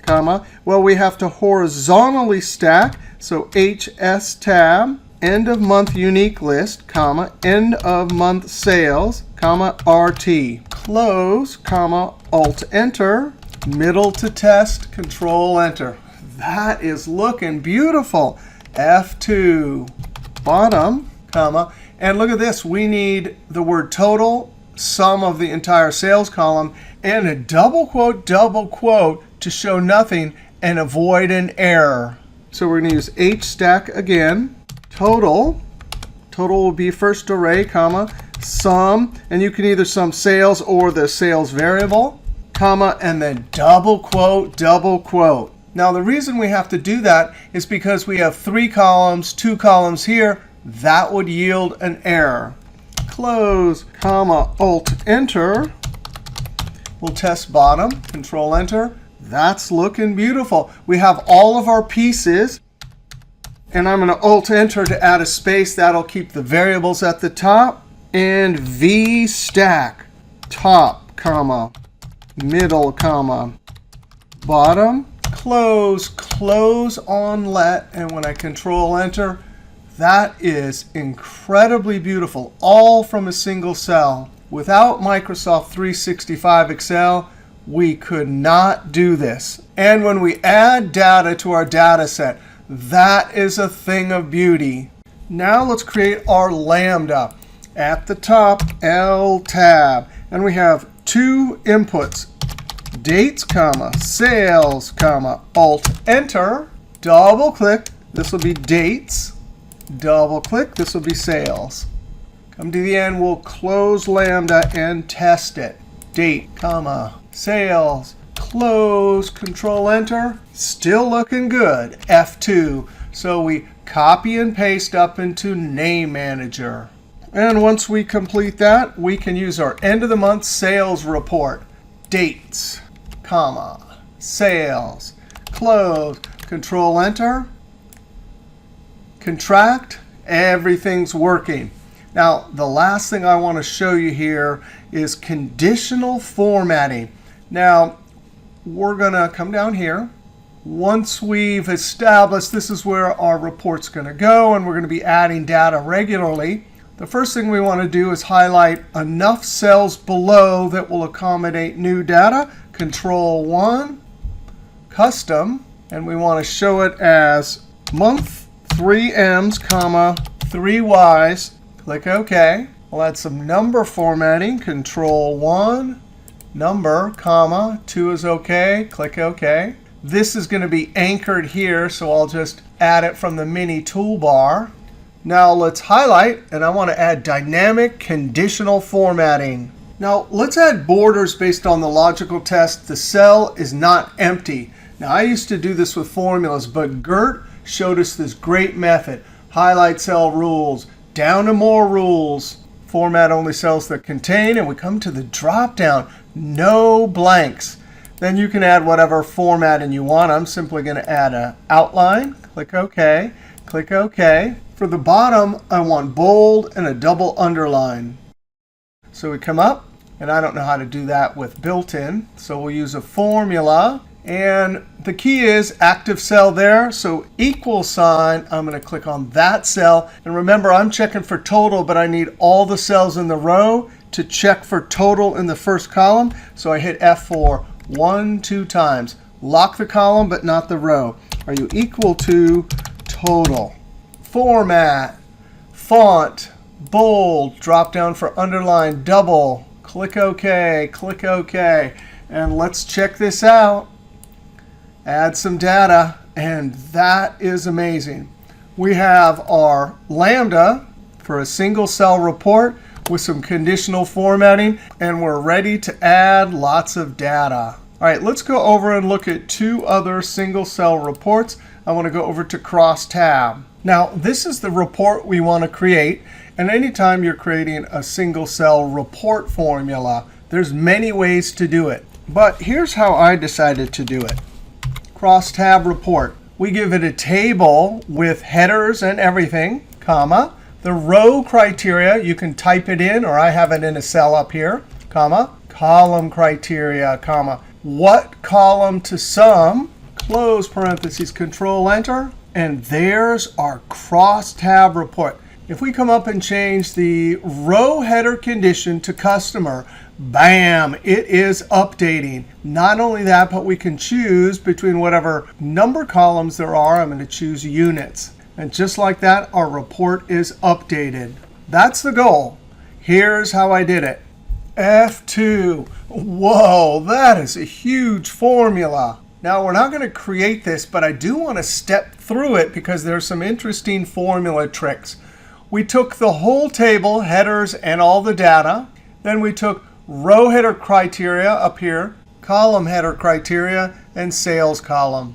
Comma. Well, we have to horizontally stack. So HS tab, end of month unique list, comma, end of month sales, comma, RT. Close, comma, Alt, Enter. Middle to test, Control, Enter. That is looking beautiful. F2. Bottom, comma. And look at this. We need the word total, sum of the entire sales column, and a double quote to show nothing and avoid an error. So we're going to use hstack again. Total. Total will be first array, comma, sum. And you can either sum sales or the sales variable, comma, and then double quote, double quote. Now, the reason we have to do that is because we have 3 columns, 2 columns here. That would yield an error. Close, comma, Alt, Enter. We'll test bottom, Control, Enter. That's looking beautiful. We have all of our pieces. And I'm going to Alt, Enter to add a space. That'll keep the variables at the top. And V stack, top, comma, middle, comma, bottom. Close, close on let, and when I Control Enter, that is incredibly beautiful, all from a single cell. Without Microsoft 365 Excel, we could not do this. And when we add data to our data set, that is a thing of beauty. Now let's create our lambda. At the top, L tab, and we have 2 inputs. Dates, comma, sales, comma, Alt, Enter, double click. This will be dates. Double click. This will be sales. Come to the end. We'll close lambda and test it. Date, comma, sales, close, Control, Enter. Still looking good. F2. So we copy and paste up into Name Manager. And once we complete that, we can use our end of the month sales report. Dates, comma, sales, close, Control Enter, contract, everything's working. Now, the last thing I want to show you here is conditional formatting. Now, we're going to come down here. Once we've established this is where our report's going to go, and we're going to be adding data regularly, the first thing we want to do is highlight enough cells below that will accommodate new data. Control 1, Custom, and we want to show it as month, 3 M's, comma, 3 Y's. Click OK. We'll add some number formatting. Control 1, number, comma, 2 is OK. Click OK. This is going to be anchored here, so I'll just add it from the mini toolbar. Now let's highlight, and I want to add dynamic conditional formatting. Now let's add borders based on the logical test. The cell is not empty. Now I used to do this with formulas, but Gert showed us this great method. Highlight cell rules, down to more rules, format only cells that contain, and we come to the drop down, no blanks. Then you can add whatever formatting you want. I'm simply going to add an outline. Click OK. Click OK. For the bottom, I want bold and a double underline. So we come up, and I don't know how to do that with built-in. So we'll use a formula. And the key is active cell there. So equal sign, I'm going to click on that cell. And remember, I'm checking for total, but I need all the cells in the row to check for total in the first column. So I hit F4 2 times. Lock the column, but not the row. Are you equal to total? Format, font, bold, drop down for underline, double. Click OK, click OK. And let's check this out. Add some data, and that is amazing. We have our Lambda for a single cell report with some conditional formatting, and we're ready to add lots of data. All right, let's go over and look at 2 other single cell reports. I want to go over to cross tab. Now, this is the report we want to create. And anytime you're creating a single cell report formula, there's many ways to do it. But here's how I decided to do it. Cross tab report. We give it a table with headers and everything, comma. The row criteria, you can type it in, or I have it in a cell up here, comma. Column criteria, comma. What column to sum, close parentheses, Control Enter. And there's our cross-tab report. If we come up and change the row header condition to customer, bam, it is updating. Not only that, but we can choose between whatever number columns there are. I'm going to choose units. And just like that, our report is updated. That's the goal. Here's how I did it. F2. Whoa, that is a huge formula. Now, we're not going to create this, but I do want to step through it because there's some interesting formula tricks. We took the whole table, headers, and all the data. Then we took row header criteria up here, column header criteria, and sales column.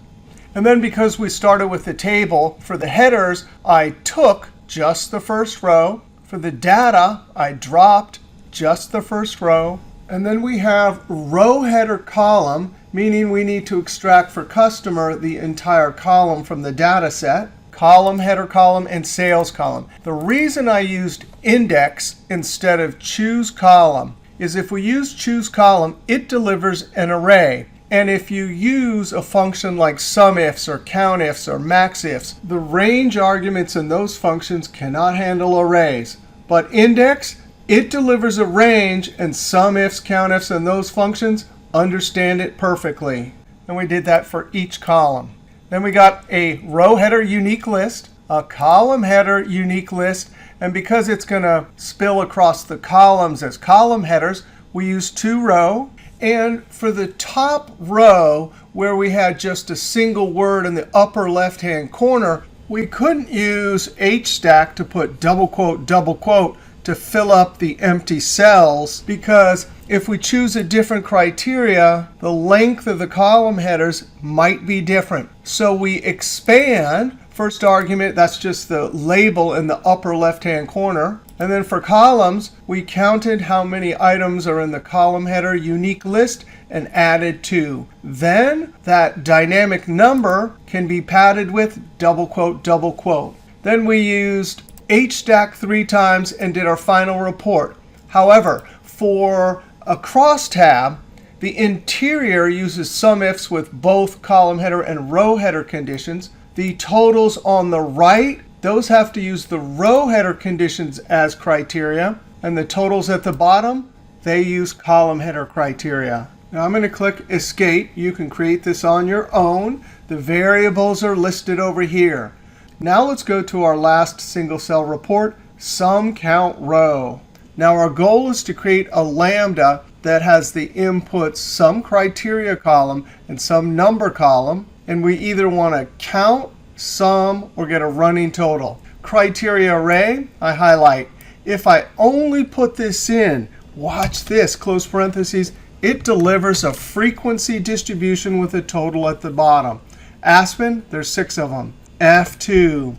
And then because we started with the table, for the headers, I took just the first row. For the data, I dropped just the first row. And then we have row header column, meaning we need to extract for customer the entire column from the data set. Column, header column, and sales column. The reason I used index instead of choose column is if we use choose column, it delivers an array. And if you use a function like SUMIFs or COUNTIFs or MAXIFs, the range arguments in those functions cannot handle arrays. But index, it delivers a range, and SUMIFs, COUNTIFs, and those functions understand it perfectly. And we did that for each column. Then we got a row header unique list, a column header unique list. And because it's going to spill across the columns as column headers, we use 2 row. And for the top row, where we had just a single word in the upper left-hand corner, we couldn't use hstack to put double quote, to fill up the empty cells, because if we choose a different criteria, the length of the column headers might be different. So we expand First argument, that's just the label in the upper left-hand corner. And then for columns, we counted how many items are in the column header unique list and added 2. Then that dynamic number can be padded with double quote, double quote. Then we used HStack 3 times and did our final report. However, for a crosstab, the interior uses SUMIFs with both column header and row header conditions. The totals on the right, those have to use the row header conditions as criteria. And the totals at the bottom, they use column header criteria. Now I'm going to click Escape. You can create this on your own. The variables are listed over here. Now let's go to our last single cell report, sum count row. Now our goal is to create a lambda that has the inputs sum criteria column and sum number column. And we either want to count, sum, or get a running total. Criteria array, I highlight. If I only put this in, watch this, close parentheses, it delivers a frequency distribution with a total at the bottom. Aspen, there's 6 of them. F2.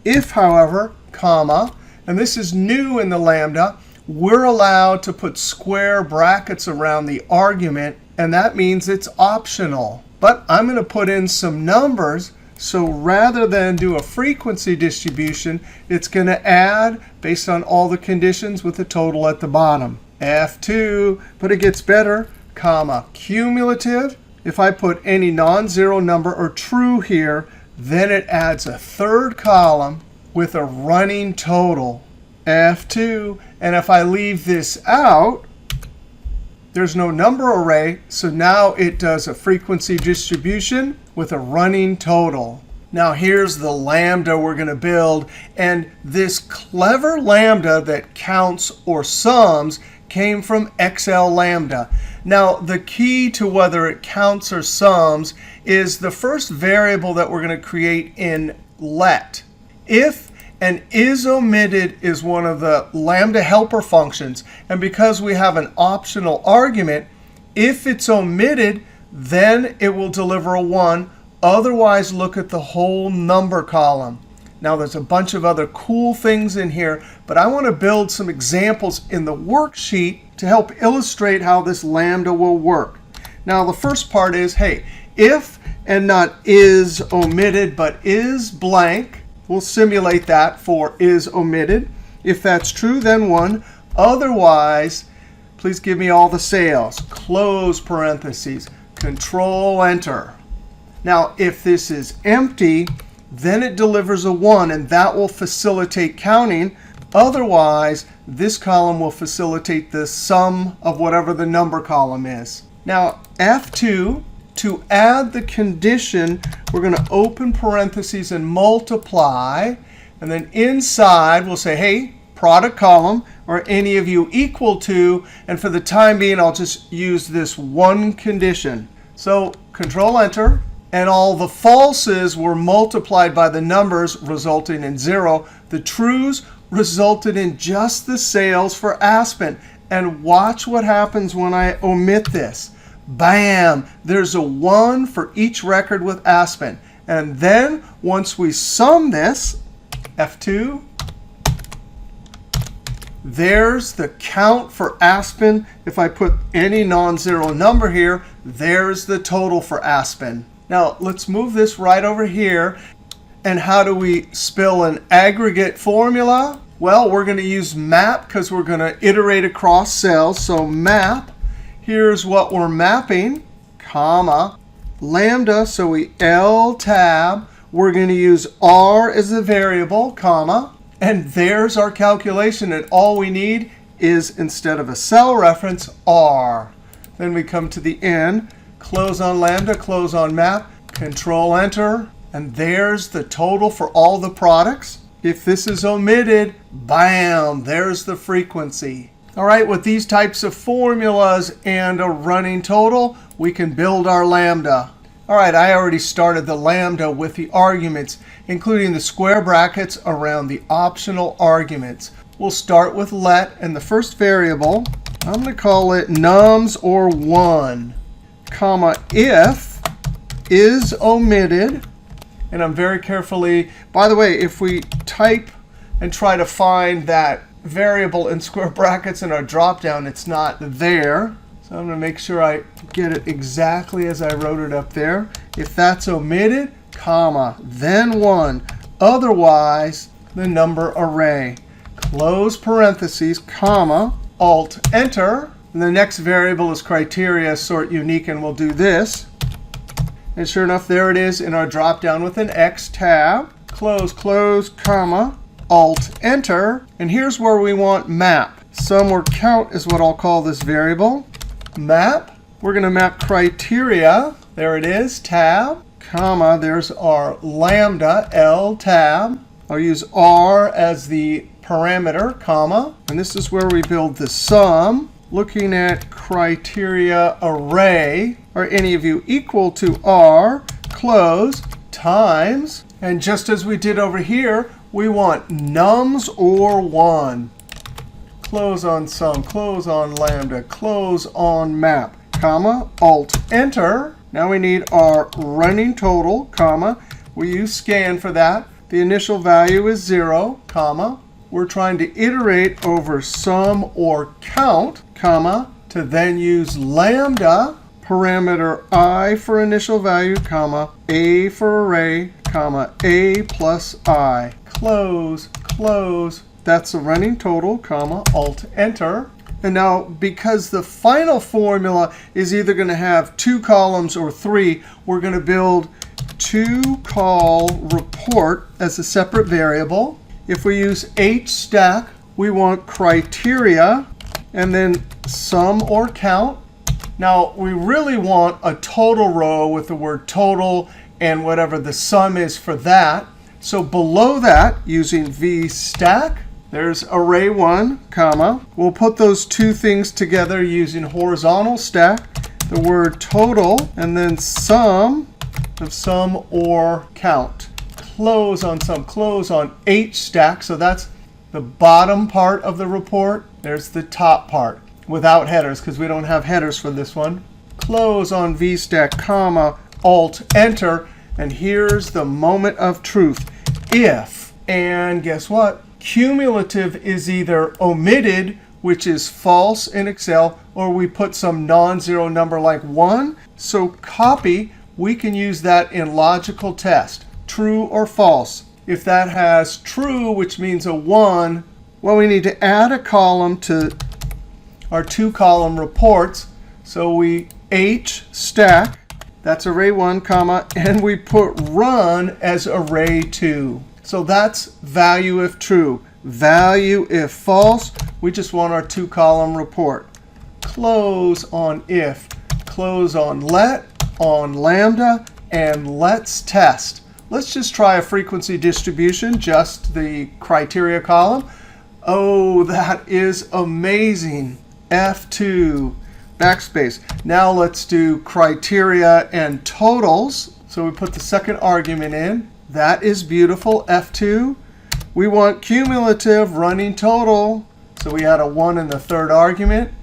If, however, comma, and this is new in the Lambda, we're allowed to put square brackets around the argument, and that means it's optional. But I'm going to put in some numbers. So rather than do a frequency distribution, it's going to add based on all the conditions with a total at the bottom. F2, but it gets better, comma, cumulative. If I put any non-zero number or true here, then it adds a third column with a running total. F2. And if I leave this out, there's no number array, so now it does a frequency distribution with a running total. Now here's the lambda we're going to build. And this clever lambda that counts or sums came from Excel LAMBDA. Now the key to whether it counts or sums is the first variable that we're going to create in let. If and ISOMITTED is one of the Lambda helper functions. And because we have an optional argument, if it's omitted, then it will deliver a 1. Otherwise, look at the whole number column. Now, there's a bunch of other cool things in here, but I want to build some examples in the worksheet to help illustrate how this Lambda will work. Now, the first part is, hey, if and not is omitted, but is blank, we'll simulate that for is omitted. If that's true, then 1. Otherwise, please give me all the sales. Close parentheses. Control Enter. Now, if this is empty, then it delivers a 1, and that will facilitate counting. Otherwise, this column will facilitate the sum of whatever the number column is. Now, F2. To add the condition, we're going to open parentheses and multiply. And then inside, we'll say, hey, product column, or any of you equal to. And for the time being, I'll just use this one condition. So Control Enter. And all the falses were multiplied by the numbers, resulting in 0. The trues resulted in just the sales for Aspen. And watch what happens when I omit this. Bam! There's a 1 for each record with Aspen. And then once we sum this, F2, there's the count for Aspen. If I put any non-zero number here, there's the total for Aspen. Now, let's move this right over here. And how do we spill an aggregate formula? Well, we're going to use map because we're going to iterate across cells. So map. Here's what we're mapping, comma, lambda. So we L tab. We're going to use R as the variable, comma. And there's our calculation. And all we need is, instead of a cell reference, R. Then we come to the end. Close on lambda, close on map, Control Enter. And there's the total for all the products. If this is omitted, bam, there's the frequency. All right, with these types of formulas and a running total, we can build our lambda. All right, I already started the lambda with the arguments, including the square brackets around the optional arguments. We'll start with let, and the first variable, I'm going to call it nums or 1, comma, if is omitted, And I'm very carefully, by the way, if we type and try to find that variable in square brackets in our dropdown, it's not there. So I'm going to make sure I get it exactly as I wrote it up there. If that's omitted, comma, then 1. Otherwise, the number array. Close parentheses, comma, Alt, Enter. And the next variable is criteria, sort unique, and we'll do this. And sure enough, there it is in our dropdown with an X tab. Close, close, comma, Alt, Enter. And here's where we want map. Sum or count is what I'll call this variable. Map. We're going to map criteria. There it is, tab, comma. There's our lambda, L tab. I'll use R as the parameter, comma. And this is where we build the sum. Looking at criteria array, are any of you equal to R, close, times. And just as we did over here, we want nums or 1. Close on sum, close on lambda, close on map, comma, Alt, Enter. Now we need our running total, comma. We use scan for that. The initial value is 0, comma. We're trying to iterate over sum or count, comma, to then use lambda, parameter I for initial value, comma, A for array, comma, A plus I. Close, close. That's the running total, comma, Alt, Enter. And now, because the final formula is either going to have 2 columns or 3, we're going to build toColReport as a separate variable. If we use hstack, we want criteria and then sum or count. Now, we really want a total row with the word total and whatever the sum is for that. So below that, using vstack, there's array1, comma. We'll put those two things together using horizontal stack, the word total, and then sum of sum or count. Close on sum, close on hstack. So that's the bottom part of the report. There's the top part without headers because we don't have headers for this one. Close on vstack, comma, Alt, Enter. And here's the moment of truth. If, and guess what? Cumulative is either omitted, which is false in Excel, or we put some non-zero number like 1. So copy, we can use that in logical test. True or false. If that has true, which means a 1, well, we need to add a column to our 2-column reports. So we hstack, that's array1, comma, and we put run as array2. So that's value if true. Value if false, we just want our 2-column report. Close on if, close on let, on lambda, and let's test. Let's just try a frequency distribution, just the criteria column. Oh, that is amazing. F2, backspace. Now let's do criteria and totals. So we put the second argument in. That is beautiful, F2. We want cumulative running total. So we add a 1 in the third argument.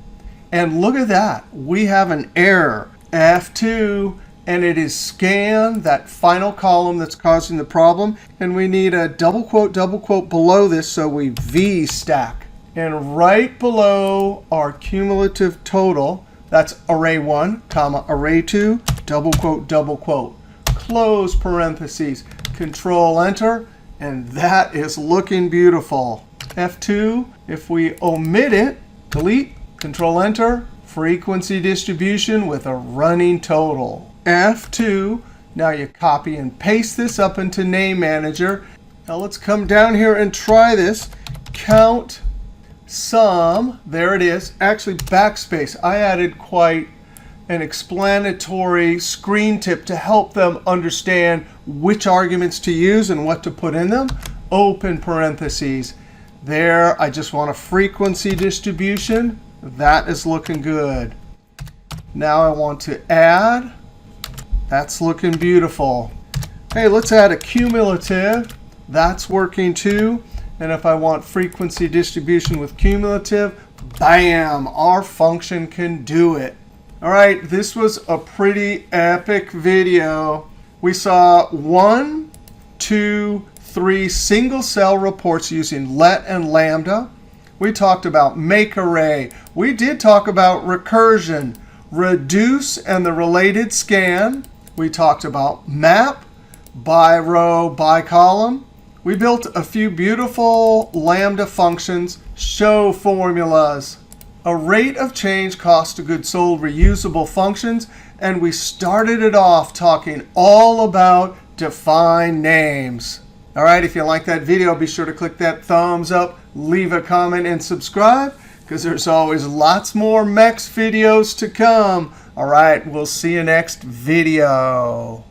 And look at that. We have an error, F2. And it is scan, that final column that's causing the problem. And we need a double quote below this, so we vstack. And right below our cumulative total, that's array1, comma, array2, double quote, close parentheses, Control Enter, and that is looking beautiful. F2, if we omit it, delete, Control Enter, frequency distribution with a running total. F2, now you copy and paste this up into Name Manager. Now let's come down here and try this. Count sum, there it is. Actually, backspace. I added quite an explanatory screen tip to help them understand which arguments to use and what to put in them. Open parentheses. There, I just want a frequency distribution. That is looking good. Now I want to add. That's looking beautiful. Hey, let's add a cumulative. That's working too. And if I want frequency distribution with cumulative, bam, our function can do it. All right, this was a pretty epic video. We saw 1 2, 3 single cell reports using let and lambda. We talked about MAKEARRAY. We did talk about recursion, reduce, and the related scan. We talked about map, by row, by column. We built a few beautiful lambda functions, show formulas, a rate of change, cost of goods sold, reusable functions, and we started it off talking all about define names. All right, if you like that video, be sure to click that thumbs up, leave a comment, and subscribe, because there's always lots more MECS videos to come. All right, we'll see you next video.